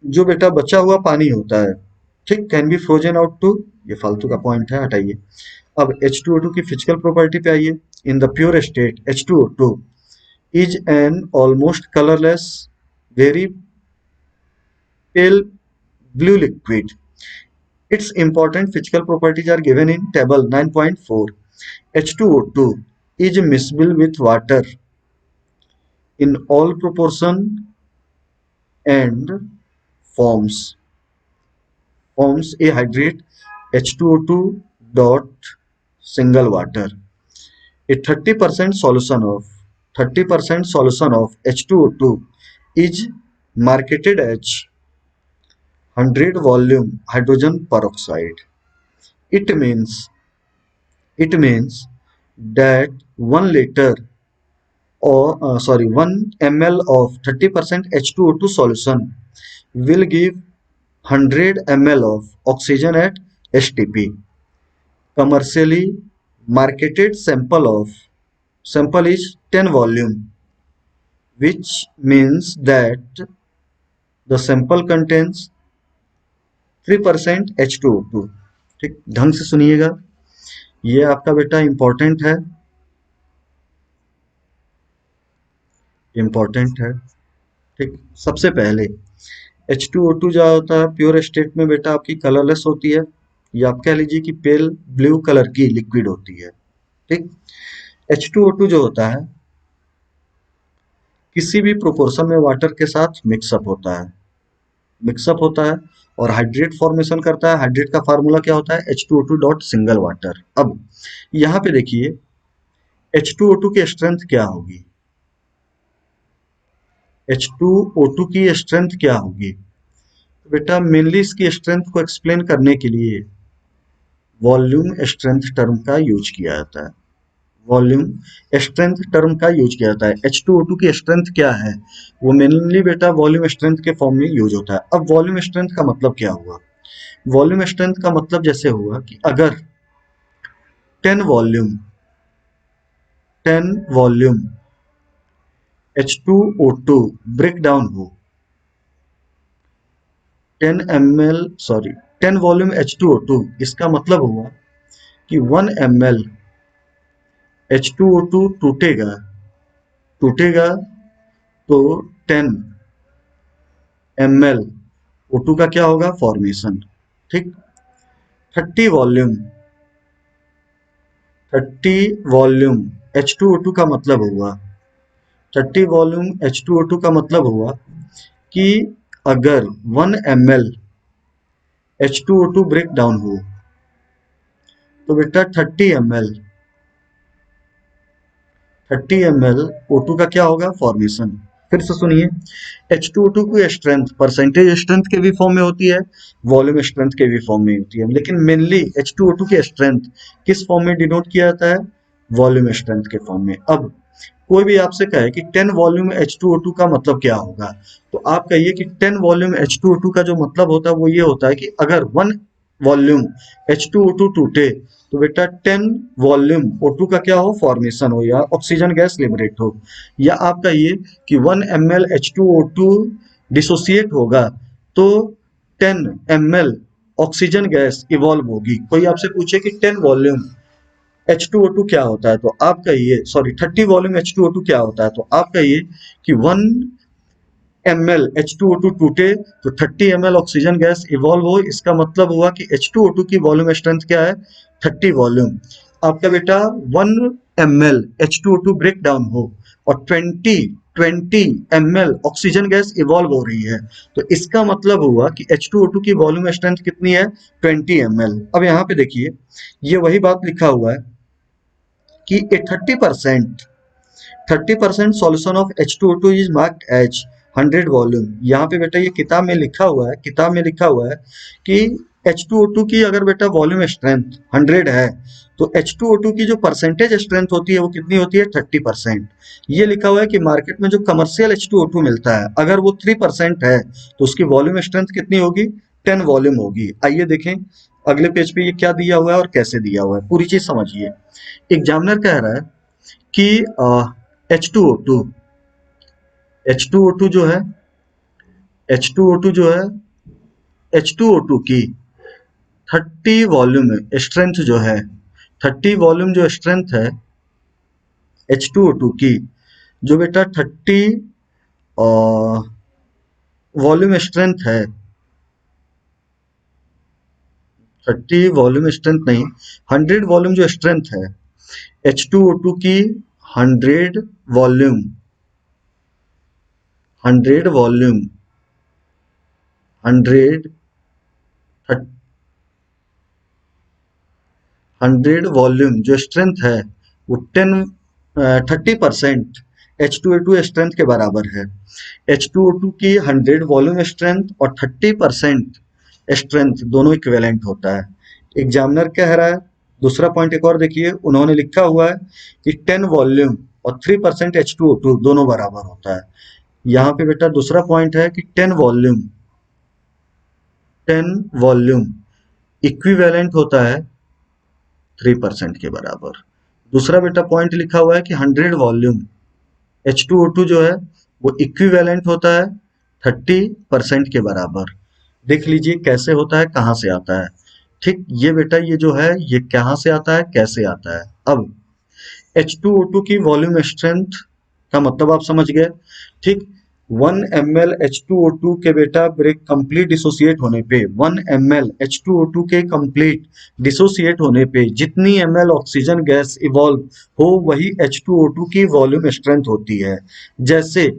जो बेटा बचा हुआ पानी होता है, ठीक, can be frozen out to, ये फालतू का पॉइंट है, हटाइए। अब H2O2 की फिजिकल प्रॉपर्टी पे आइए। In the pure state H2O2 is an almost colourless very pale blue liquid. Its important physical properties are given in table 9.4. H2O2 is miscible with water in all proportion and forms a hydrate H2O2 dot single water. A 30% solution of H2O2 is marketed as 100 volume hydrogen peroxide. It means that 1 liter or 1 ml of 30% H2O2 solution will give 100 ml of oxygen at STP. Commercially marketed sample is 10 volume, which means that the sample contains 3% H2O2। ठीक, ढंग से सुनिएगा, ये आपका बेटा important है, important है। ठीक, सबसे पहले H2O2 जो होता है प्योर स्टेट में बेटा आपकी कलरलेस होती है, या आप कह लीजिए कि पेल ब्लू कलर की लिक्विड होती है। ठीक, H2O2 जो होता है किसी भी प्रोपोर्शन में वाटर के साथ मिक्सअप होता है और हाइड्रेट फॉर्मेशन करता है। हाइड्रेट का फार्मूला क्या होता है, H2O2 डॉट सिंगल वाटर। अब यहाँ पे देखिए H2O2 की स्ट्रेंथ क्या होगी, H2O2 की स्ट्रेंथ क्या होगी, तो बेटा मेनली इसकी स्ट्रेंथ को एक्सप्लेन करने के लिए वॉल्यूम स्ट्रेंथ टर्म का यूज किया जाता है। वॉल्यूम स्ट्रेंथ टर्म का यूज किया जाता है। H2O2 की स्ट्रेंथ क्या है, वो मेनली बेटा वॉल्यूम स्ट्रेंथ के फॉर्म में यूज होता है। अब वॉल्यूम स्ट्रेंथ का मतलब क्या हुआ, वॉल्यूम स्ट्रेंथ का मतलब जैसे हुआ कि अगर 10 वॉल्यूम H2O2 ब्रेक डाउन हो, 10 वॉल्यूम H2O2, इसका मतलब हुआ कि 1 ml H2O2 टूटेगा तो 10 ml O2 का क्या होगा, फॉर्मेशन। ठीक, 30 वॉल्यूम H2O2 का मतलब हुआ 30 वॉल्यूम H2O2 का मतलब हुआ कि अगर 1 ml H2O2 ब्रेक डाउन हो तो बेटा 30 ml O2 का क्या होगा, फॉर्मेशन। फिर से सुनिए, H2O2 की स्ट्रेंथ परसेंटेज स्ट्रेंथ के भी फॉर्म में होती है, वॉल्यूम स्ट्रेंथ के भी फॉर्म में होती है, लेकिन मेनली H2O2 की स्ट्रेंथ किस फॉर्म में डिनोट किया जाता है, वॉल्यूम स्ट्रेंथ के फॉर्म में। अब कोई भी आपसे कहे कि 10 वॉल्यूम H2O2 का मतलब क्या होगा, तो आप कहिए कि 10 वॉल्यूम H2O2 का जो मतलब होता है वो ये होता है कि अगर 1 वॉल्यूम H2O2 टूटे तो बेटा 10 वॉल्यूम O2 का क्या हो, फॉर्मेशन हो या ऑक्सीजन गैस लिबरेट हो, या आप कहिए कि 1 ml H2O2 डिसोसिएट होगा तो 10 ml ऑक्सीजन गैस इवॉल्व होगी। कोई आपसे पूछे कि 10 वॉल्यूम H2O2 क्या होता है तो आप कहिए, 30 वॉल्यूम H2O2 क्या होता है तो आप कहिए कि 1 ml H2O2 टूटे तो 30 ml ऑक्सीजन गैस इवॉल्व हो, इसका मतलब हुआ कि H2O2 की वॉल्यूम स्ट्रेंथ क्या है, 30 वॉल्यूम। आपका बेटा 1 ml H2O2 ब्रेक डाउन हो और 20 ml ऑक्सीजन गैस इवॉल्व हो रही है, तो इसका मतलब हुआ कि H2O2 की वॉल्यूम स्ट्रेंथ कितनी है, 20 ml। अब यहाँ पे देखिए ये वही बात लिखा हुआ है कि a 30% solution of H2O2 is marked as 100 volume. यहाँ पे बेटा ये किताब में लिखा हुआ है, किताब में लिखा हुआ है कि H2O2 की अगर बेटा वॉल्यूम स्ट्रेंथ 100 है तो H2O2 की जो परसेंटेज स्ट्रेंथ होती है वो कितनी होती है, 30%। ये लिखा हुआ है कि मार्केट में जो कमर्शियल H2O2 मिलता है अगर वो 3% है तो उसकी वॉल्यूम स्ट्रेंथ कितनी होगी, 10 वॉल्यूम होगी। आइए देखें अगले पेज पे ये क्या दिया हुआ है और कैसे दिया हुआ है, पूरी चीज समझिए। एग्जामिनर कह रहा है कि H2O2 H2O2 जो है H2O2 जो है H2O2 की 30 वॉल्यूम स्ट्रेंथ जो है, 30 वॉल्यूम जो स्ट्रेंथ है H2O2 की, जो बेटा 30 वॉल्यूम स्ट्रेंथ है, 30 वॉल्यूम स्ट्रेंथ नहीं, 100 वॉल्यूम जो स्ट्रेंथ है H2O2 की, 100 वॉल्यूम 100 वॉल्यूम 100 100 वॉल्यूम जो स्ट्रेंथ है वो 30% H2O2 स्ट्रेंथ के बराबर है। H2O2 की 100 वॉल्यूम स्ट्रेंथ और 30% स्ट्रेंथ दोनों इक्विवेलेंट होता है। एग्जामिनर कह रहा है, दूसरा पॉइंट एक और देखिए, उन्होंने लिखा हुआ है कि 10 वॉल्यूम और 3% H2O2 दोनों बराबर होता है। यहाँ पे बेटा दूसरा पॉइंट है कि 10 वॉल्यूम इक्विवेलेंट होता है 3% के बराबर। दूसरा बेटा पॉइंट लिखा हुआ है कि 100 वॉल्यूम H2O2 जो है वो इक्विवेलेंट होता है 30% के बराबर। देख लीजिए कैसे होता है, कहाँ से आता है। ठीक, ये बेटा ये जो है ये कहाँ से आता है, कैसे आता है। अब H2O2 की वॉल्यूम स्ट्रेंथ का मतलब आप समझ गए। ठीक, 1 ml H2O2 के बेटा ब्रेक कंप्लीट डिसोसिएट होने पे, 1 ml H2O2 के कंप्लीट डिसोसिएट होने पे जितनी ml ऑक्सीजन गैस इवॉल्व हो वही H2O2 की वॉल्यूम स्ट्रेंथ होती है। जैसे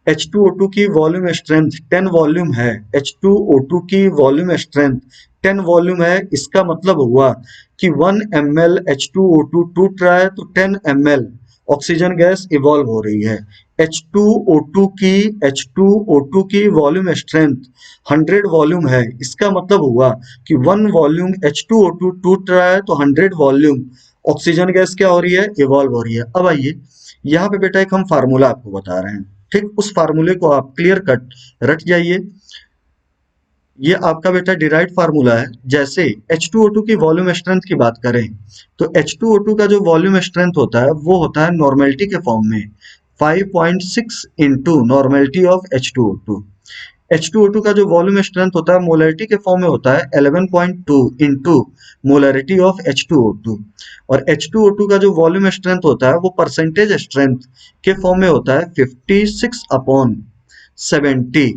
H2O2 की वॉल्यूम स्ट्रेंथ 10 वॉल्यूम है, H2O2 की वॉल्यूम स्ट्रेंथ 10 वॉल्यूम है, इसका मतलब हुआ कि 1 ml H2O2 टूट रहा है तो 10 ml ऑक्सीजन गैस इवॉल्व हो रही है। H2O2 की वॉल्यूम स्ट्रेंथ 100 वॉल्यूम है, इसका मतलब हुआ कि 1 वॉल्यूम H2O2 टूट रहा है तो 100 वॉल्यूम ऑक्सीजन गैस क्या हो रही है, इवॉल्व हो रही है। अब आइए यहाँ पे बेटा एक हम फार्मूला आपको बता रहे हैं, ठीक, उस फार्मूले को आप क्लियर कट रट जाइए। ये आपका बेटा डिराइव्ड फार्मूला है। जैसे H2O2 की वॉल्यूम स्ट्रेंथ की बात करें तो H2O2 का जो वॉल्यूम स्ट्रेंथ होता है वो होता है नॉर्मेलिटी के फॉर्म में 5.6 into normality of H2O2। H2O2 का जो वॉल्यूम स्ट्रेंथ होता है मोलरिटी के फॉर्म में होता है 11.2 इंटू मोलरिटी ऑफ H2O2। और H2O2 का जो वॉल्यूम स्ट्रेंथ होता है वो परसेंटेज स्ट्रेंथ के फॉर्म में होता है 56/70,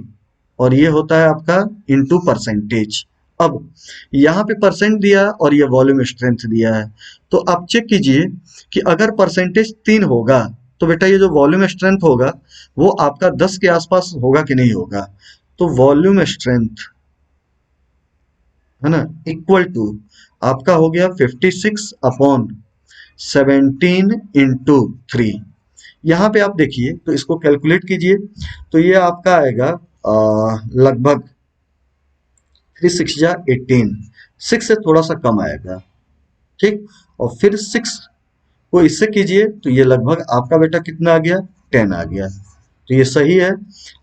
और ये होता है आपका इंटू परसेंटेज। अब यहाँ पे परसेंट दिया और ये वॉल्यूम स्ट्रेंथ दिया है, तो आप चेक कीजिए कि अगर परसेंटेज 3 होगा तो बेटा ये जो वॉल्यूम स्ट्रेंथ होगा वो आपका 10 के आसपास होगा कि नहीं होगा। तो वॉल्यूम स्ट्रेंथ है ना इक्वल टू आपका हो गया 56/17 इंटू 3। यहाँ पे आप देखिए तो इसको कैलकुलेट कीजिए तो ये आपका आएगा लगभग 3 6 18, 6 से थोड़ा सा कम आएगा। ठीक, और फिर 6 को इससे कीजिए तो ये लगभग आपका बेटा कितना आ गया, 10 आ गया। तो ये सही है।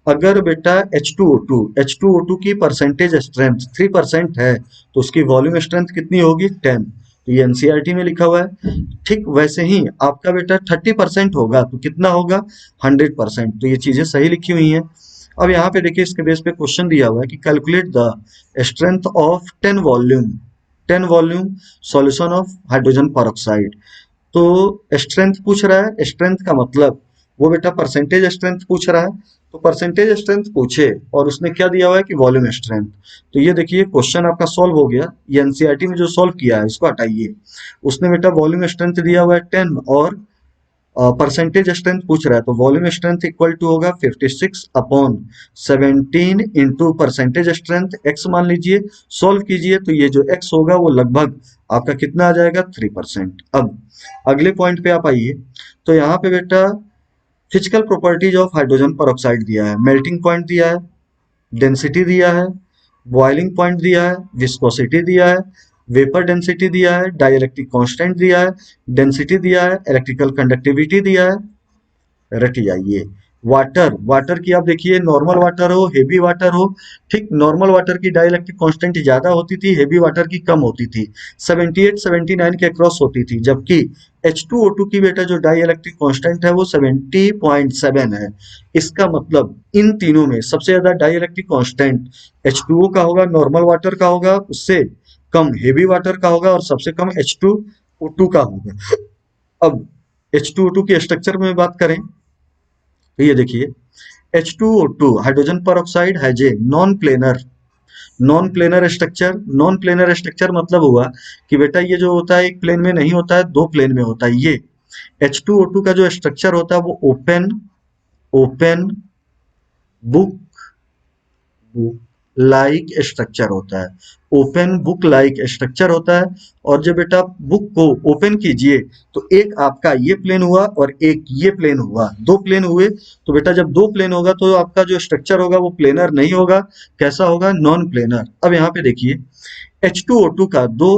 अगर बेटा H2O2 की परसेंटेज स्ट्रेंथ 3% है तो उसकी वॉल्यूम स्ट्रेंथ कितनी होगी, 10। तो ये एनसीईआरटी में लिखा हुआ है। ठीक वैसे ही आपका बेटा 30% होगा तो कितना होगा, 100%। तो ये चीजें सही लिखी हुई हैं। अब यहाँ पे देखिए इसके बेस पे क्वेश्चन दिया हुआ है कि calculate the strength of 10 volume solution of hydrogen peroxide. तो स्ट्रेंथ पूछ रहा है, स्ट्रेंथ का मतलब वो बेटा परसेंटेज स्ट्रेंथ पूछ रहा है, तो परसेंटेज स्ट्रेंथ पूछे और उसने क्या दिया हुआ है कि वॉल्यूम स्ट्रेंथ। तो ये देखिए क्वेश्चन आपका सॉल्व हो गया। ये एनसीईआरटी में जो सॉल्व किया है इसको हटाइए। उसने बेटा वॉल्यूम स्ट्रेंथ दिया हुआ है 10 और परसेंटेज स्ट्रेंथ पूछ रहा है, तो वॉल्यूम स्ट्रेंथ इक्वल टू होगा 56 upon 17 into percentage strength x मान लीजिए। सॉल्व कीजिए तो ये जो एक्स होगा वो लगभग आपका कितना आ जाएगा 3%। अब अगले पॉइंट पे आप आइए। तो यहाँ पे बेटा physical properties of hydrogen peroxide दिया है, मेल्टिंग पॉइंट दिया है, डेंसिटी दिया है, बॉइलिंग पॉइंट दिया है, विस्कोसिटी दिया है, वेपर डेंसिटी दिया है, डाइलेक्ट्रिक कांस्टेंट दिया है, डेंसिटी दिया है, इलेक्ट्रिकल कंडक्टिविटी दिया है। रट जाइए। वाटर वाटर की आप देखिए, नॉर्मल वाटर हो हेवी वाटर हो, ठीक, नॉर्मल वाटर की डाइलेक्ट्रिक कांस्टेंट ज्यादा होती थी, हेवी वाटर की कम होती थी, 78 79 के क्रॉस होती थी, जबकि H2O2 की बेटा जो डाइलेक्ट्रिक कांस्टेंट है वो 70.7 है। इसका मतलब इन तीनों में सबसे ज्यादा डाइलेक्ट्रिक कांस्टेंट H2O का होगा, नॉर्मल वाटर का होगा, उससे कम हेवी वाटर का होगा और सबसे कम H2O2 का होगा। अब H2O2 के स्ट्रक्चर में बात करें तो ये देखिए H2O2 हाइड्रोजन पर oxide has a non planar structure. Non planar structure मतलब हुआ कि बेटा ये जो होता है एक प्लेन में नहीं होता है, दो प्लेन में होता है। ये H2O2 का जो स्ट्रक्चर होता है वो open open book book like structure होता है। ओपन बुक लाइक स्ट्रक्चर होता है। और जब बेटा बुक को ओपन कीजिए तो एक आपका ये प्लेन हुआ और एक ये प्लेन हुआ, दो प्लेन हुए। तो बेटा जब दो प्लेन होगा तो आपका जो स्ट्रक्चर होगा वो प्लेनर नहीं होगा, कैसा होगा, नॉन प्लेनर। अब यहाँ पे देखिए H2O2 का दो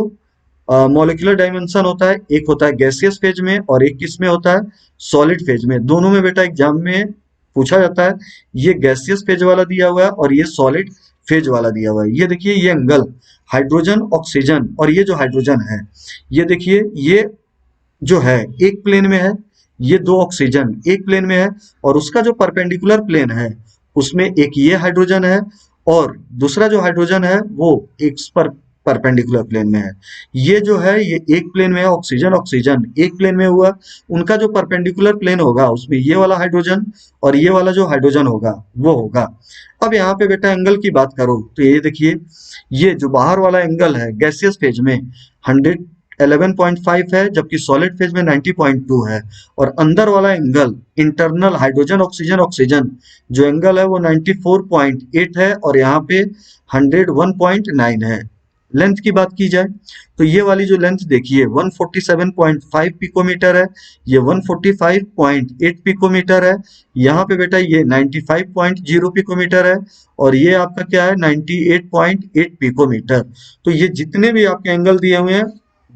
मॉलिक्यूलर डायमेंशन होता है, एक होता है गैसियस फेज में और एक किस में होता है, सॉलिड फेज में। दोनों में बेटा एग्जाम में पूछा जाता है। ये गैसियस फेज वाला दिया हुआ है और ये सॉलिड फेज वाला दिया हुआ है। ये देखिए ये एंगल हाइड्रोजन ऑक्सीजन और ये जो हाइड्रोजन है, ये देखिए ये जो है एक प्लेन में है, ये दो ऑक्सीजन एक प्लेन में है और उसका जो परपेंडिकुलर प्लेन है उसमें एक ये हाइड्रोजन है और दूसरा जो हाइड्रोजन है वो एक पर परपेंडिकुलर प्लेन में है। ये जो है ये एक प्लेन में है, ऑक्सीजन ऑक्सीजन एक प्लेन में हुआ। उनका जो परपेंडिकुलर प्लेन होगा उसमें ये वाला हाइड्रोजन और ये वाला जो हाइड्रोजन होगा वो होगा। अब यहाँ पे बेटा एंगल की बात करो तो ये देखिए ये जो बाहर वाला एंगल है गैसियस फेज में 11.5 है, जबकि सॉलिड फेज में 90.2 है। और अंदर वाला angle internal hydrogen oxygen oxygen जो एंगल है वो 94.8 है और यहाँ पे 101.9 है। लेंथ की बात की जाए तो ये वाली जो लेंथ देखिए 147.5 पिकोमीटर है, ये 145.8 पिकोमीटर है, यहाँ पे बेटा ये 95.0 पिकोमीटर है और ये आपका क्या है 98.8 पिकोमीटर। तो ये जितने भी आपके एंगल दिए हुए हैं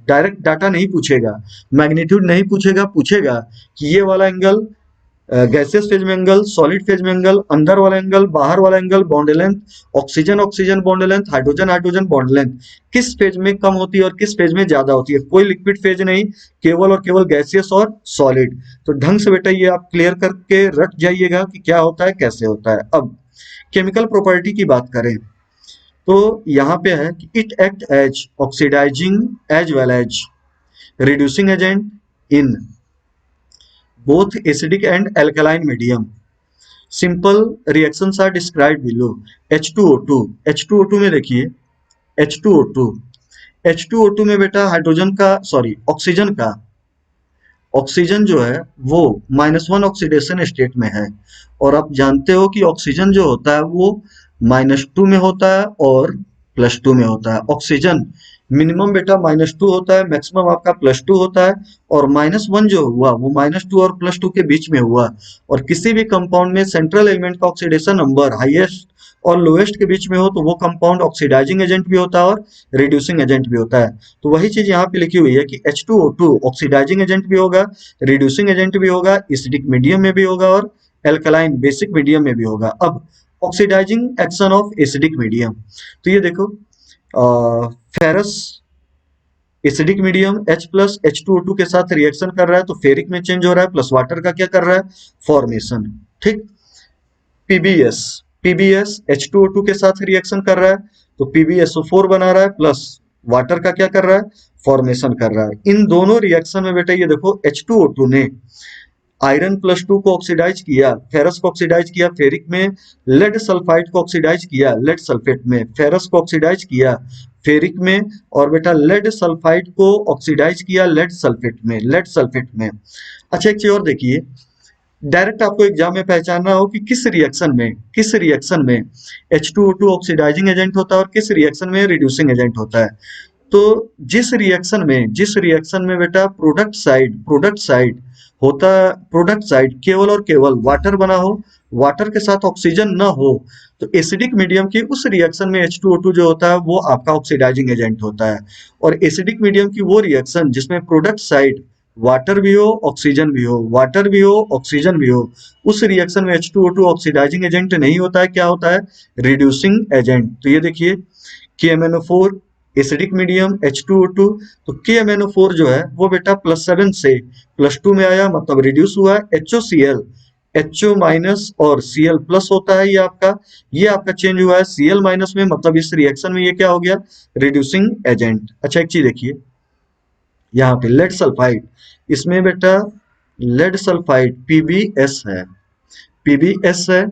डायरेक्ट डाटा नहीं पूछेगा, मैग्नीट्यूड नहीं पूछेगा, पूछेगा कि ये वाला एंगल गैसियस फेज में एंगल, सॉलिड फेज में एंगल, अंदर वाला एंगल, बाहर वाला angle, bond length, oxygen oxygen bond length, hydrogen hydrogen bond length किस फेज में कम होती है और किस फेज में ज्यादा होती है। कोई लिक्विड फेज नहीं, केवल और केवल गैसियस और सॉलिड। तो ढंग से बेटा ये आप क्लियर करके रख जाइएगा कि क्या होता है कैसे होता है। अब केमिकल प्रॉपर्टी की बात करें तो यहाँ पे है कि it act as oxidising as well as reducing agent in both acidic and alkaline medium. Simple reactions are described below. H2O2 H2O2 में देखिए H2O2 H2O2 में बेटा हाइड्रोजन का सॉरी ऑक्सीजन जो है वो -1 ऑक्सीडेशन स्टेट में है। और आप जानते हो कि ऑक्सीजन जो होता है वो -2 में होता है और +2 में होता है। ऑक्सीजन मिनिमम बेटा -2 होता है, मैक्सिमम आपका +2 होता है। और -1 जो हुआ वो -2 और +2 के बीच में हुआ। और किसी भी कंपाउंड में सेंट्रल एलिमेंट का ऑक्सीडेशन नंबर हाईएस्ट और लोएस्ट के बीच में हो तो वो कंपाउंड ऑक्सीडाइजिंग एजेंट भी होता है और रिड्यूसिंग एजेंट भी होता है। तो वही चीज यहाँ पे लिखी हुई है कि H2O2 ऑक्सीडाइजिंग एजेंट भी होगा, रिड्यूसिंग एजेंट भी होगा, एसिडिक मीडियम में भी होगा और एल्कलाइन बेसिक मीडियम में भी होगा। अब oxidising action of acidic medium, तो ये देखो ferrous acidic medium H plus H2O2 के साथ रिएक्शन कर रहा है तो फेरिक में चेंज हो रहा है, प्लस वाटर का क्या कर रहा है, फॉर्मेशन। ठीक, पीबीएस पीबीएस H2O2 के साथ रिएक्शन कर रहा है तो PbSO4 बना रहा है, प्लस वाटर का क्या कर रहा है, फॉर्मेशन कर रहा है। इन दोनों रिएक्शन में बेटा ये देखो H2O2 ने आयरन +2 को ऑक्सीडाइज किया, फेरस को ऑक्सीडाइज किया फेरिक में, लेड सल्फाइड को ऑक्सीडाइज किया लेड सल्फेट में, फेरस को ऑक्सीडाइज किया फेरिक में, और बेटा लेड सल्फाइड को ऑक्सीडाइज किया लेड सल्फेट में। अच्छा एक चीज और देखिए, डायरेक्ट आपको एग्जाम में पहचानना हो कि किस रिएक्शन में H2O2 ऑक्सीडाइजिंग एजेंट होता है और किस रिएक्शन में रिड्यूसिंग एजेंट होता है। तो जिस रिएक्शन में बेटा प्रोडक्ट साइड होता, प्रोडक्ट साइड केवल और केवल वाटर बना हो, वाटर के साथ ऑक्सीजन न हो, तो एसिडिक मीडियम की उस रिएक्शन में H2O2 जो होता है वो आपका ऑक्सीडाइजिंग एजेंट होता है। और एसिडिक मीडियम की वो रिएक्शन जिसमें प्रोडक्ट साइड वाटर भी हो ऑक्सीजन भी हो, वाटर भी हो ऑक्सीजन भी हो, उस रिएक्शन में H2O2 ऑक्सीडाइजिंग एजेंट नहीं होता है, क्या होता है, रिड्यूसिंग एजेंट। तो ये देखिए KMnO4 एसिडिक मीडियम H2O2, तो KMnO4 जो है वो बेटा +7 से +2 में आया, मतलब रिड्यूस हुआ है। HOCl HO माइनस और Cl प्लस होता है, ये आपका चेंज हुआ है Cl माइनस में, मतलब इस रिएक्शन में ये क्या हो गया, रिड्यूसिंग एजेंट। अच्छा एक चीज देखिए, यहाँ पे लेड सल्फाइड, इसमें बेटा लेड सल्फाइड पीबीएस है,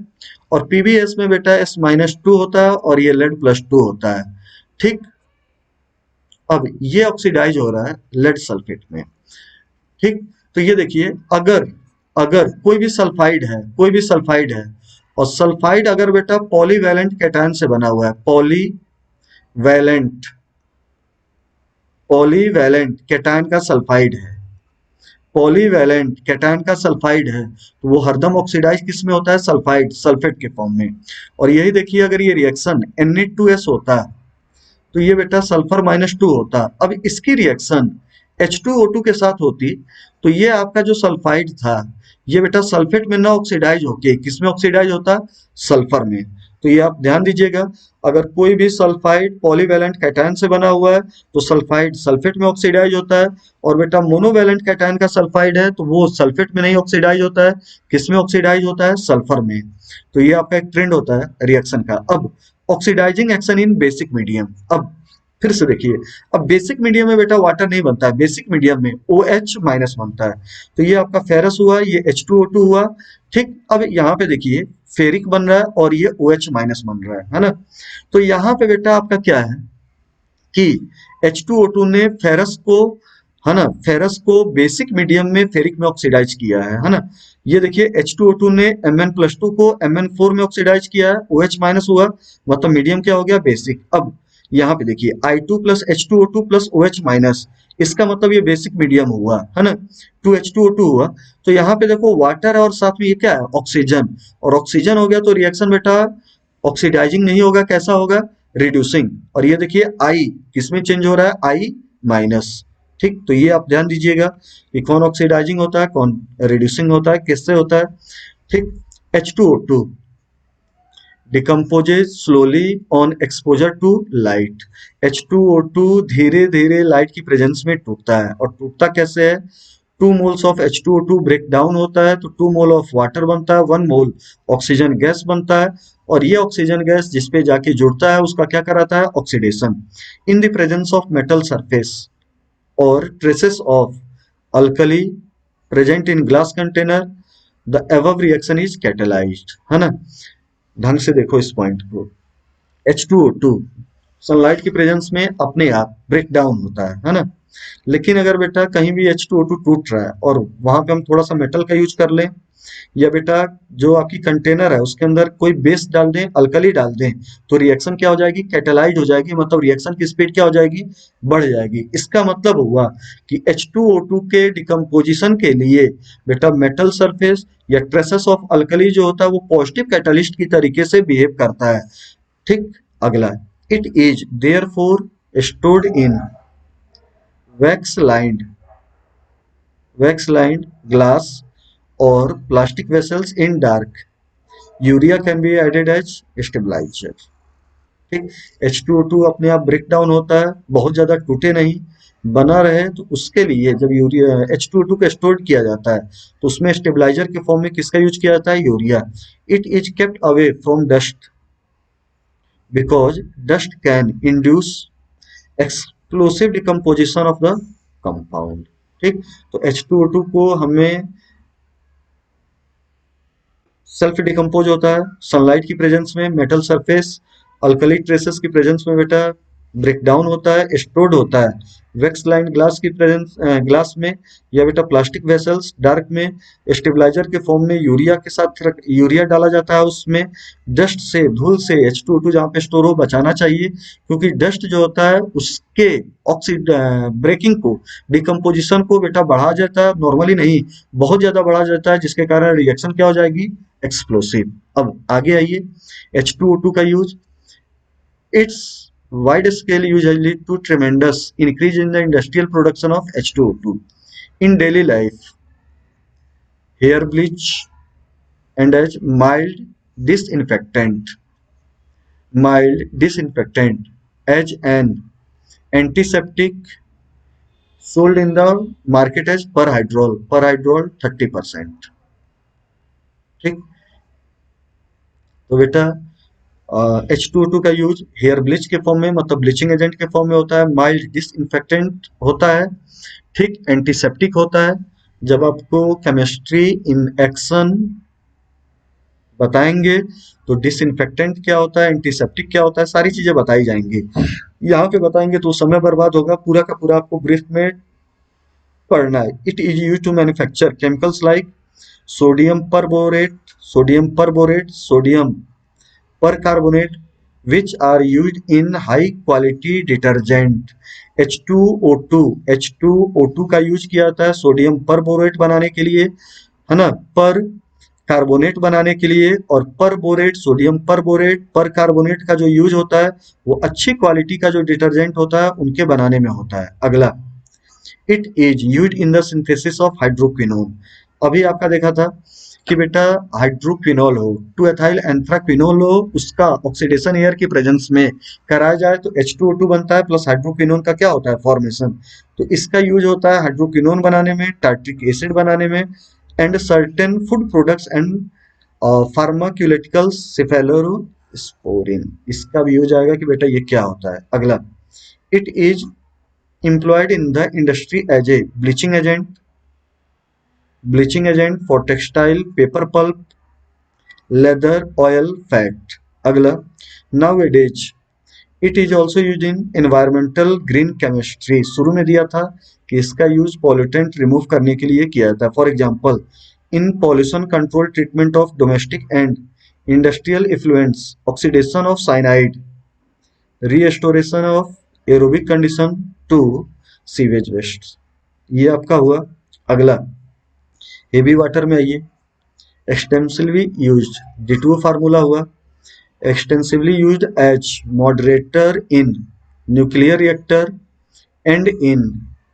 और पीबीएस में बेटा S-2 होता है और ये लेड +2 होता है। ठीक, अब ये ऑक्सीडाइज हो रहा है लेड सल्फेट में। ठीक, तो ये देखिए, अगर अगर कोई भी सल्फाइड है और सल्फाइड अगर बेटा पॉलीवैलेंट कैटायन से बना हुआ है, पॉलीवैलेंट पॉलीवैलेंट कैटायन का सल्फाइड है, पॉलीवैलेंट कैटायन का सल्फाइड है, तो वो हरदम ऑक्सीडाइज किस में होता है, सल्फेट के फॉर्म में। और यही देखिए, अगर ये रिएक्शन Na2S होता तो ये बेटा सल्फर -2 होता। अब इसकी रिएक्शन H2O2 के साथ होती, तो ये आपका जो सल्फाइड था ये बेटा सल्फेट में ना ऑक्सीडाइज होके किस में ऑक्सीडाइज होता, सल्फर में। तो ये आप ध्यान दीजिएगा, अगर कोई भी सल्फाइड पॉलीवैलेंट कैटायन से बना हुआ है तो सल्फाइड सल्फेट में ऑक्सीडाइज होता है, और बेटा मोनोवैलेंट कैटायन का सल्फाइड है तो वो सल्फेट में नहीं ऑक्सीडाइज होता है, किस में ऑक्सीडाइज होता है, सल्फर में। तो ये आपका एक ट्रेंड होता है रिएक्शन का। अब oxidising action in basic medium, अब फिर से देखिए, अब बेसिक मीडियम में बेटा वाटर नहीं बनता है, बेसिक मीडियम में OH- बनता है। तो ये आपका फेरस हुआ, ये H2O2 हुआ। ठीक, अब यहाँ पे देखिए फेरिक बन रहा है और ये OH- बन रहा है ना। तो यहाँ पे बेटा आपका क्या है कि H2O2 ने फेरस को, है ना, फेरस को बेसिक मीडियम में फेरिक में ऑक्सीडाइज किया है ना। ये देखिए H2O2 ने Mn+2 को Mn4 में ऑक्सीडाइज किया है, OH- हुआ, मतलब मीडियम क्या हो गया, बेसिक। अब यहाँ पे देखिए I2 + H2O2 + OH-, इसका मतलब ये बेसिक मीडियम हुआ, है ना, 2H2O2 हुआ। तो यहाँ पे देखो वाटर है और साथ में ये क्या है, ऑक्सीजन, और ऑक्सीजन हो गया तो रिएक्शन बेटा ऑक्सीडाइजिंग नहीं होगा, कैसा होगा, रिड्यूसिंग। और ये देखिए आई किसमें चेंज हो रहा है, I-। ठीक, तो ये आप ध्यान दीजिएगा कि कौन ऑक्सीडाइजिंग होता है, कौन रिड्यूसिंग होता है, किससे होता है। ठीक, H2O2 decomposes slowly on exposure to light. H2O2 धीरे धीरे लाइट की प्रेजेंस में टूटता है, और टूटता कैसे है, 2 moles of H2O2 break down होता है तो 2 मोल ऑफ वाटर बनता है, 1 मोल ऑक्सीजन गैस बनता है, और ये ऑक्सीजन गैस जिसपे जाके जुड़ता है उसका क्या कराता है, oxidation. In the presence of metal surface और traces of alkali present in glass container, the above reaction is catalysed, है ना। ढंग से देखो इस पॉइंट को, H2O2 सनलाइट की प्रेजेंस में अपने आप ब्रेक डाउन होता है ना। लेकिन अगर बेटा कहीं भी H2O2 टूट रहा है और वहां पे हम थोड़ा सा मेटल का यूज कर लें, या बेटा जो आपकी कंटेनर है उसके अंदर कोई बेस डाल दें, अल्कली डाल दें, तो रिएक्शन क्या हो जाएगी, कैटेलाइज हो जाएगी, मतलब रिएक्शन की स्पीड क्या हो जाएगी, बढ़ जाएगी। इसका मतलब हुआ कि H2O2 के डिकम्पोजिशन के लिए बेटा मेटल सरफेस या ट्रेसेस ऑफ अल्कली जो होता है वो पॉजिटिव कैटलिस्ट की तरीके से बिहेव करता है। ठीक, अगला, it is therefore stored in wax lined glass और plastic vessels in dark, urea can be added as stabiliser. ठीक, H2O2 अपने आप ब्रेक डाउन होता है, बहुत ज्यादा टूटे नहीं, बना रहे, तो उसके लिए जब यूरिया H2O2 को स्टोर किया जाता है तो उसमें स्टेबलाइजर के फॉर्म में किसका यूज किया जाता है, urea. It is kept away from dust because dust can induce explosive decomposition of the compound। ठीक, तो H2O2 को हमें सेल्फ डिकम्पोज होता है सनलाइट की प्रेजेंस में, मेटल सरफेस, अल्कली ट्रेसेस की प्रेजेंस में बेटा ब्रेक डाउन होता है, स्टोर्ड होता है वेक्स लाइन ग्लास की प्रेजेंस, ग्लास में, या बेटा प्लास्टिक वेसल्स डार्क में, स्टेबलाइजर के फॉर्म में यूरिया के साथ यूरिया डाला जाता है उसमें, डस्ट से धूल से H2O2 जहाँ पे स्टोर हो बचाना चाहिए, क्योंकि डस्ट जो होता है उसके ऑक्सीड ब्रेकिंग को, डिकम्पोजिशन को बेटा बढ़ा जाता है, नॉर्मली नहीं बहुत ज्यादा बढ़ा जाता है, जिसके कारण रिएक्शन क्या हो जाएगी, एक्सप्लोसिव। अब आगे आइए, H2O2 का use, its wide scale use has led to tremendous increase in the industrial production of H2O2 in daily life, hair bleach, and as mild disinfectant, as an antiseptic, sold in the market as per hydrol 30%। ठीक, तो बेटा H2O2 का use hair bleach के form में, मतलब bleaching agent के form में होता है, माइल्ड डिसइंफेक्टेंट होता है, ठीक, एंटीसेप्टिक होता है, जब आपको केमिस्ट्री इन एक्शन बताएंगे तो डिसइंफेक्टेंट क्या होता है, एंटीसेप्टिक क्या होता है, सारी चीजें बताई जाएंगी। यहाँ पे बताएंगे तो समय बर्बाद होगा, पूरा का पूरा आपको ब्रीफ में पढ़ना है। It is use to manufacture chemicals like sodium perborate, sodium percarbonate, which are used in high quality detergent। H2O2 का यूज किया जाता है सोडियम परबोरेट बनाने के लिए, है ना, पर कार्बोनेट बनाने के लिए, और परबोरेट, सोडियम परबोरेट, पर कार्बोनेट का जो यूज होता है वो अच्छी क्वालिटी का जो डिटर्जेंट होता है उनके बनाने में होता है। अगला, it is used in the synthesis of hydroquinone. अभी आपका देखा था कि बेटा हाइड्रोक्विनोल हो टू एथाइल एंथ्राक्विनोल हो, उसका ऑक्सीडेशन एयर की प्रेजेंस में कराया जाए तो H2O2 बनता है, प्लस हाइड्रोक्विनोन का क्या होता है, फॉर्मेशन। तो इसका यूज होता है हाइड्रोक्विनोन बनाने में, टार्ट्रिक एसिड बनाने में, and certain food products and pharmaceuticals, cephalosporin, इसका भी यूज आएगा कि बेटा ये क्या होता है। अगला, it is employed in the industry as a bleaching agent for textile, paper pulp, leather, oil, fat। अगला, nowadays it is also used in environmental green chemistry। शुरू में दिया था कि इसका यूज पॉल्यूटेंट रिमूव करने के लिए किया जाता है, for example in pollution control treatment of domestic and industrial effluents, oxidation of cyanide, restoration of aerobic condition to sewage waste. ये आपका हुआ। अगला, हेवी वाटर में आइए, एक्सटेंसिवली यूज्ड, D2O फार्मूला हुआ, extensively used as moderator in nuclear reactor and in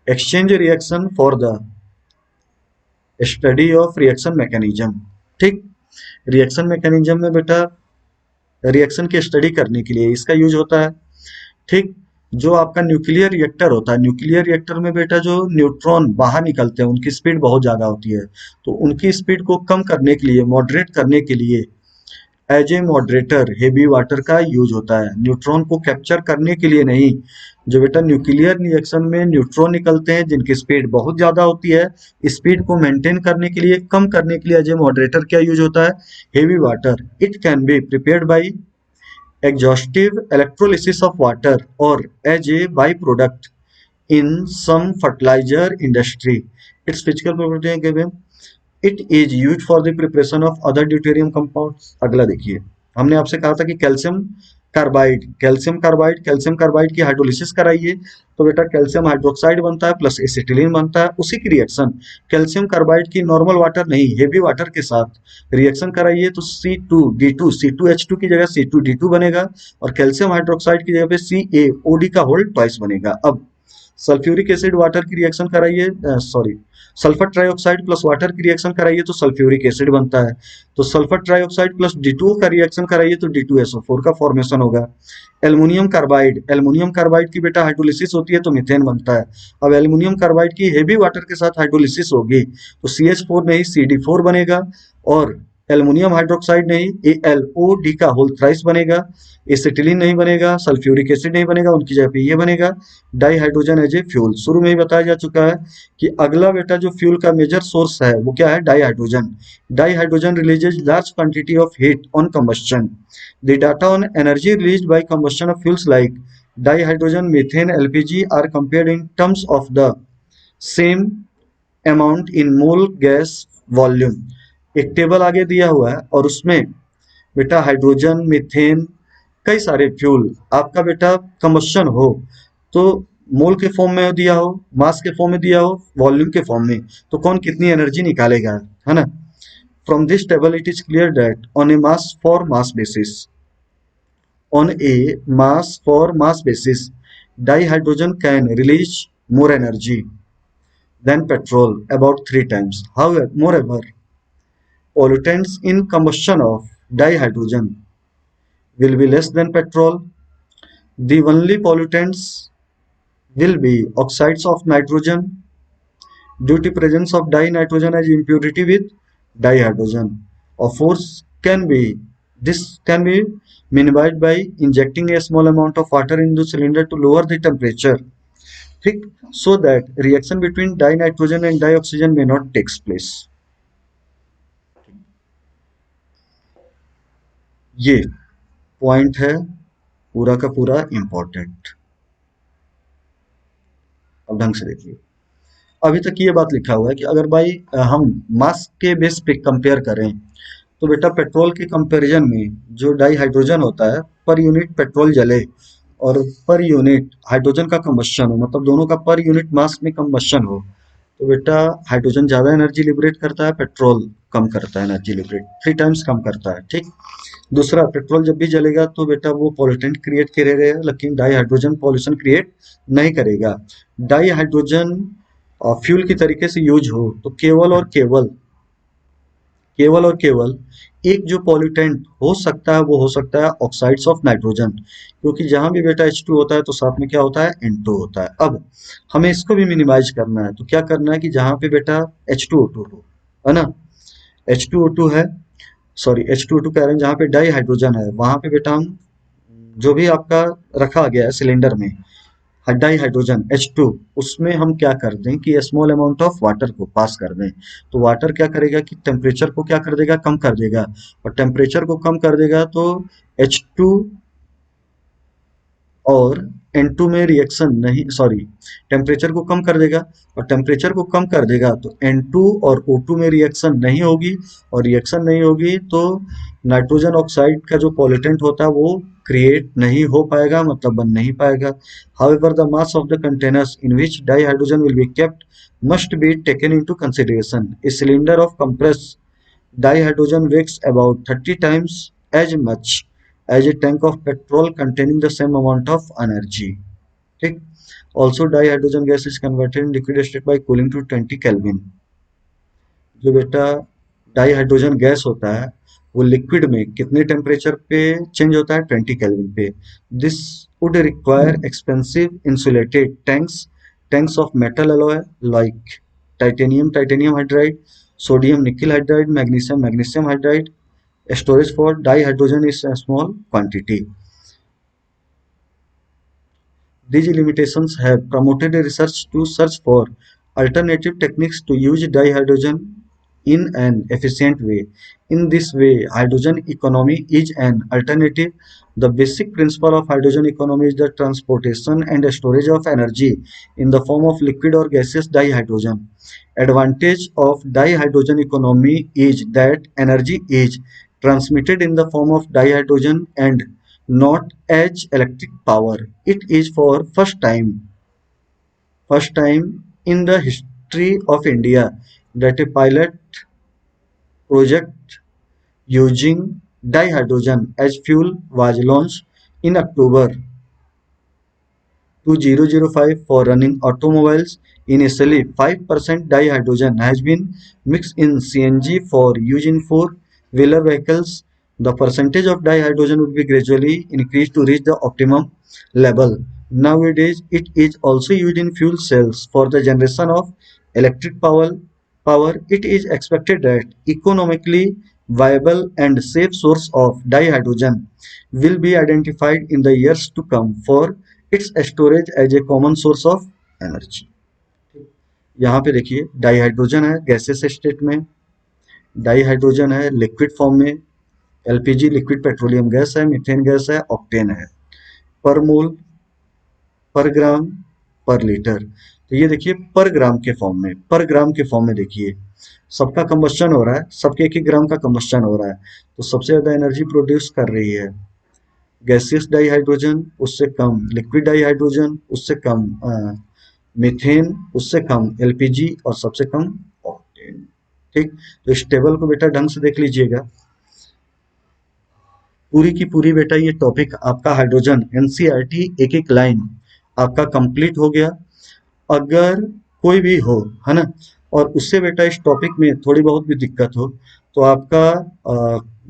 exchange reaction for the study of reaction mechanism. ठीक, reaction mechanism में बेटा रिएक्शन की स्टडी करने के लिए इसका यूज होता है। ठीक, जो आपका न्यूक्लियर रिएक्टर होता है, न्यूक्लियर रिएक्टर में बेटा जो न्यूट्रॉन बाहर निकलते हैं उनकी स्पीड बहुत ज्यादा होती है, तो उनकी स्पीड को कम करने के लिए, मॉडरेट करने के लिए as a moderator heavy water का यूज होता है, न्यूट्रॉन को कैप्चर करने के लिए नहीं। जो बेटा न्यूक्लियर रिएक्शन में न्यूट्रॉन निकलते हैं जिनकी स्पीड बहुत ज्यादा होती है, स्पीड को मेंटेन करने के लिए, कम करने के लिए एज ए मॉडरेटर क्या यूज होता है, heavy water. It can be prepared by exhaustive electrolysis of water or as a byproduct in some fertilizer industry। Its physical property है given, it is used for the preparation of other deuterium compounds। अगला देखिए, हमने आपसे कहा था कि calcium carbide की hydrolysis कराइए तो बेटा कैल्शियम हाइड्रोक्साइड बनता है प्लस एसिटिलीन बनता है। उसी की रिएक्शन कैल्शियम कार्बाइड की नॉर्मल वाटर नहीं, हेवी वाटर के साथ रिएक्शन कराइए तो C2H2 की जगह C2D2 बनेगा, और कैल्शियम हाइड्रोक्साइड की जगह पे CaOD का होल ट्वाइस बनेगा। अब सल्फ्यूरिक एसिड वाटर की रिएक्शन कराइए, सल्फर ट्राइऑक्साइड प्लस वाटर की रिएक्शन कराइए तो सल्फ्यूरिक एसिड बनता है, तो सल्फर ट्राइऑक्साइड प्लस D2O का रिएक्शन कराइए तो D2SO4 का फॉर्मेशन होगा। एल्युमिनियम कार्बाइड की बेटा हाइड्रोलिसिस होती है तो मीथेन बनता है। अब एल्युमिनियम कार्बाइड की हेवी वाटर के साथ हाइड्रोलिसिस होगी तो CH4 नहीं CD4 बनेगा, और एल्युमिनियम हाइड्रोक्साइड नहीं, AlOD का होल थ्राइस बनेगा, एसिटिलीन नहीं बनेगा, सल्फ्यूरिक एसिड नहीं बनेगा, उनकी जगह पे ये बनेगा dihydrogen as a fuel. शुरू में ही बताया जा चुका है कि अगला बेटा जो फ्यूल का मेजर सोर्स है वो क्या है, di hydrogen. Di hydrogen releases large quantity of heat on combustion. The data on energy released by combustion of fuels like dihydrogen, methane, LPG are compared in terms of the same amount in mole gas volume। एक table आगे दिया हुआ है और उसमें बेटा hydrogen, methane, कई सारे फ्यूल आपका बेटा कम्बशन हो तो मोल के फॉर्म में दिया हो, मास के फॉर्म में दिया हो, वॉल्यूम के फॉर्म में, तो कौन कितनी एनर्जी निकालेगा, है ना। From this table it is clear that on A mass for mass basis, on a mass for mass basis, dihydrogen can release more energy than petrol, about 3 times. However, moreover, pollutants in combustion of dihydrogen will be less than petrol. The only pollutants will be oxides of nitrogen due to presence of dinitrogen as impurity with dihydrogen. Of course, this can be minimized by injecting a small amount of water into the cylinder to lower the temperature, ठीक, so that reaction between dinitrogen and dioxygen may not takes place। ये point है पूरा का पूरा important. अब ढंग से देखिए, अभी तक ये बात लिखा हुआ है कि अगर भाई हम मास के बेस पे कंपेयर करें तो बेटा पेट्रोल के कंपैरिजन में जो डाई हाइड्रोजन होता है, पर यूनिट पेट्रोल जले और पर यूनिट हाइड्रोजन का कंबशन हो, मतलब दोनों का पर यूनिट मास में कंबशन हो, तो बेटा हाइड्रोजन ज़्यादा एनर्जी लिबरेट करता है, पेट्रोल कम करता है एनर्जी लिबरेट, 3 टाइम्स कम करता है, ठीक। दूसरा, पेट्रोल जब भी जलेगा तो बेटा वो पॉल्यूटेंट क्रिएट करेगा, लेकिन डाई हाइड्रोजन पॉल्यूशन क्रिएट नहीं करेगा। डाई हाइड्रोजन फ्यूल की तरीके से यूज हो तो केवल एक जो पॉल्यूटेंट हो सकता है वो हो सकता है ऑक्साइड्स ऑफ नाइट्रोजन, क्योंकि जहां भी बेटा H2 होता है तो साथ में क्या होता है, N2 होता है। अब हमें इसको भी मिनिमाइज करना है, तो क्या करना है कि जहां पे बेटा H2O2 हो, है ना, H2O2 है, सॉरी H2O2 कह रहे हैं, जहाँ पे डाई हाइड्रोजन है वहां पे बेटा हम जो भी आपका रखा गया है सिलेंडर में डाई हाइड्रोजन H2, उसमें हम क्या कर दें कि स्मॉल अमाउंट ऑफ वाटर को पास कर दें, तो वाटर क्या करेगा कि टेम्परेचर को क्या कर देगा, कम कर देगा, और टेम्परेचर को कम कर देगा तो H2 और N2 में रिएक्शन नहीं, सॉरी, टेम्परेचर को कम कर देगा, और टेम्परेचर को कम कर देगा तो N2 और O2 में रिएक्शन नहीं होगी, और रिएक्शन नहीं होगी तो नाइट्रोजन ऑक्साइड का जो पॉल्यूटेंट होता है वो क्रिएट नहीं हो पाएगा, मतलब बन नहीं पाएगा। However the mass of the containers in which dihydrogen will be kept must be taken into consideration. A cylinder of compressed dihydrogen weighs about 30 times as much as a tank of petrol containing the same amount of energy, ठीक। also dihydrogen gas is converted in liquid state by cooling to 20 Kelvin। जो बेटा di hydrogen gas होता है वो liquid में कितने temperature पे change होता है, 20 केल्विन पे। This would require expensive insulated tanks of metal alloy like titanium hydride, sodium nickel hydride, magnesium hydride. Storage for dihydrogen is small quantity. These limitations have promoted research to search for alternative techniques to use dihydrogen in an efficient way. In this way, hydrogen economy is an alternative. The basic principle of hydrogen economy is the transportation and storage of energy in the form of liquid or gaseous dihydrogen. Advantage of dihydrogen economy is that energy is transmitted in the form of dihydrogen and not as electric power. It is for first time in the history of India that a pilot project using dihydrogen as fuel was launched in October 2005 for running automobiles. Initially, 5% dihydrogen has been mixed in CNG for use in four-wheeler vehicles. The percentage of dihydrogen would be gradually increased to reach the optimum level. Nowadays, it is also used in fuel cells for the generation of electric power. It is expected that economically viable and safe source of dihydrogen will be identified in the years to come for its storage as a common source of energy। यहाँ पे देखिए dihydrogen है gases state में, dihydrogen है liquid form में, LPG liquid petroleum gas है, methane gas है, octane है, पर मोल, पर ग्राम, पर लीटर। तो ये देखिए पर ग्राम के फॉर्म में, पर ग्राम के फॉर्म में देखिए सबका कंबस्शन हो रहा है, सबके 1-1 ग्राम का कंबस्शन हो रहा है, तो सबसे ज्यादा एनर्जी प्रोड्यूस कर रही है गैसियस डाइहाइड्रोजन, उससे कम लिक्विड डाइहाइड्रोजन, उससे कम मीथेन, उससे कम एलपीजी और सबसे कम ऑक्टेन। ठीक, तो इस टेबल को बेटा ढंग से देख लीजिएगा, पूरी की पूरी बेटा ये टॉपिक आपका हाइड्रोजन एनसीईआरटी एक एक लाइन आपका कंप्लीट हो गया। अगर कोई भी हो है ना, और उससे बेटा इस टॉपिक में थोड़ी बहुत भी दिक्कत हो तो आपका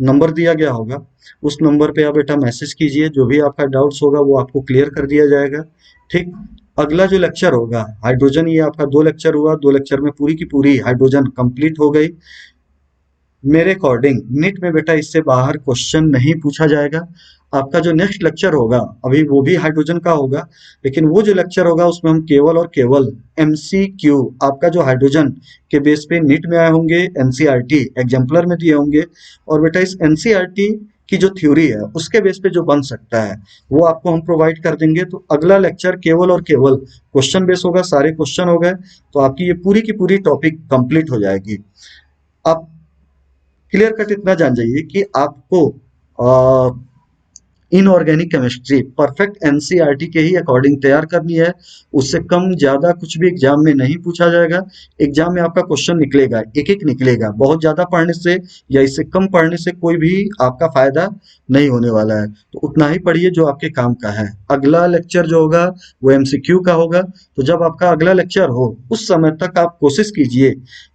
नंबर दिया गया होगा, उस नंबर पे आप बेटा मैसेज कीजिए, जो भी आपका डाउट्स होगा वो आपको क्लियर कर दिया जाएगा। ठीक, अगला जो लेक्चर होगा हाइड्रोजन, ये आपका 2 लेक्चर हुआ, 2 लेक्चर में पूरी की पूरी हाइड्रोजन कंप्लीट हो गई। मेरे अकॉर्डिंग नीट में बेटा इससे बाहर क्वेश्चन नहीं पूछा जाएगा। आपका जो नेक्स्ट लेक्चर होगा अभी वो भी हाइड्रोजन का होगा, लेकिन वो जो लेक्चर होगा उसमें हम केवल और केवल एमसीक्यू आपका जो हाइड्रोजन के बेस पे नीट में आए होंगे, एनसीईआरटी एग्जाम्पलर में दिए होंगे, और बेटा इस एनसीईआरटी की जो थ्योरी है उसके बेस पे जो बन सकता है वो आपको हम प्रोवाइड कर देंगे। तो अगला लेक्चर केवल और केवल क्वेश्चन बेस होगा, सारे क्वेश्चन हो गए तो आपकी ये पूरी की पूरी टॉपिक कंप्लीट हो जाएगी। आप क्लियर कट इतना जान जाइए कि आपको इनऑर्गेनिक केमिस्ट्री परफेक्ट एनसीईआरटी के ही अकॉर्डिंग तैयार करनी है, उससे कम ज्यादा कुछ भी एग्जाम में नहीं पूछा जाएगा। एग्जाम में आपका क्वेश्चन निकलेगा, एक एक निकलेगा, बहुत ज्यादा पढ़ने से या इससे कम पढ़ने से कोई भी आपका फायदा नहीं होने वाला है, तो उतना ही पढ़िए जो आपके काम का है। अगला लेक्चर जो होगा वो एमसीक्यू का होगा, तो जब आपका अगला लेक्चर हो उस समय तक आप कोशिश कीजिए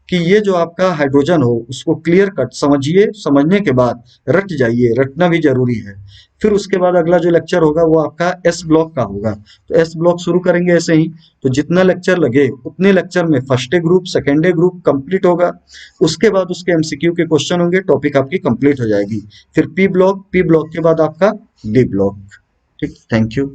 कि ये जो आपका हाइड्रोजन हो उसको क्लियर कट समझिए, समझने के बाद रट जाइए, रटना भी जरूरी है। फिर उसके बाद अगला जो लेक्चर होगा वो आपका एस ब्लॉक का होगा, तो एस ब्लॉक शुरू करेंगे ऐसे ही, तो जितना लेक्चर लगे उतने लेक्चर में first day group second day group complete होगा, उसके बाद उसके एमसीक्यू के क्वेश्चन होंगे, टॉपिक आपकी कंप्लीट हो जाएगी। फिर पी ब्लॉक के बाद आपका डी ब्लॉक। ठीक, थैंक यू।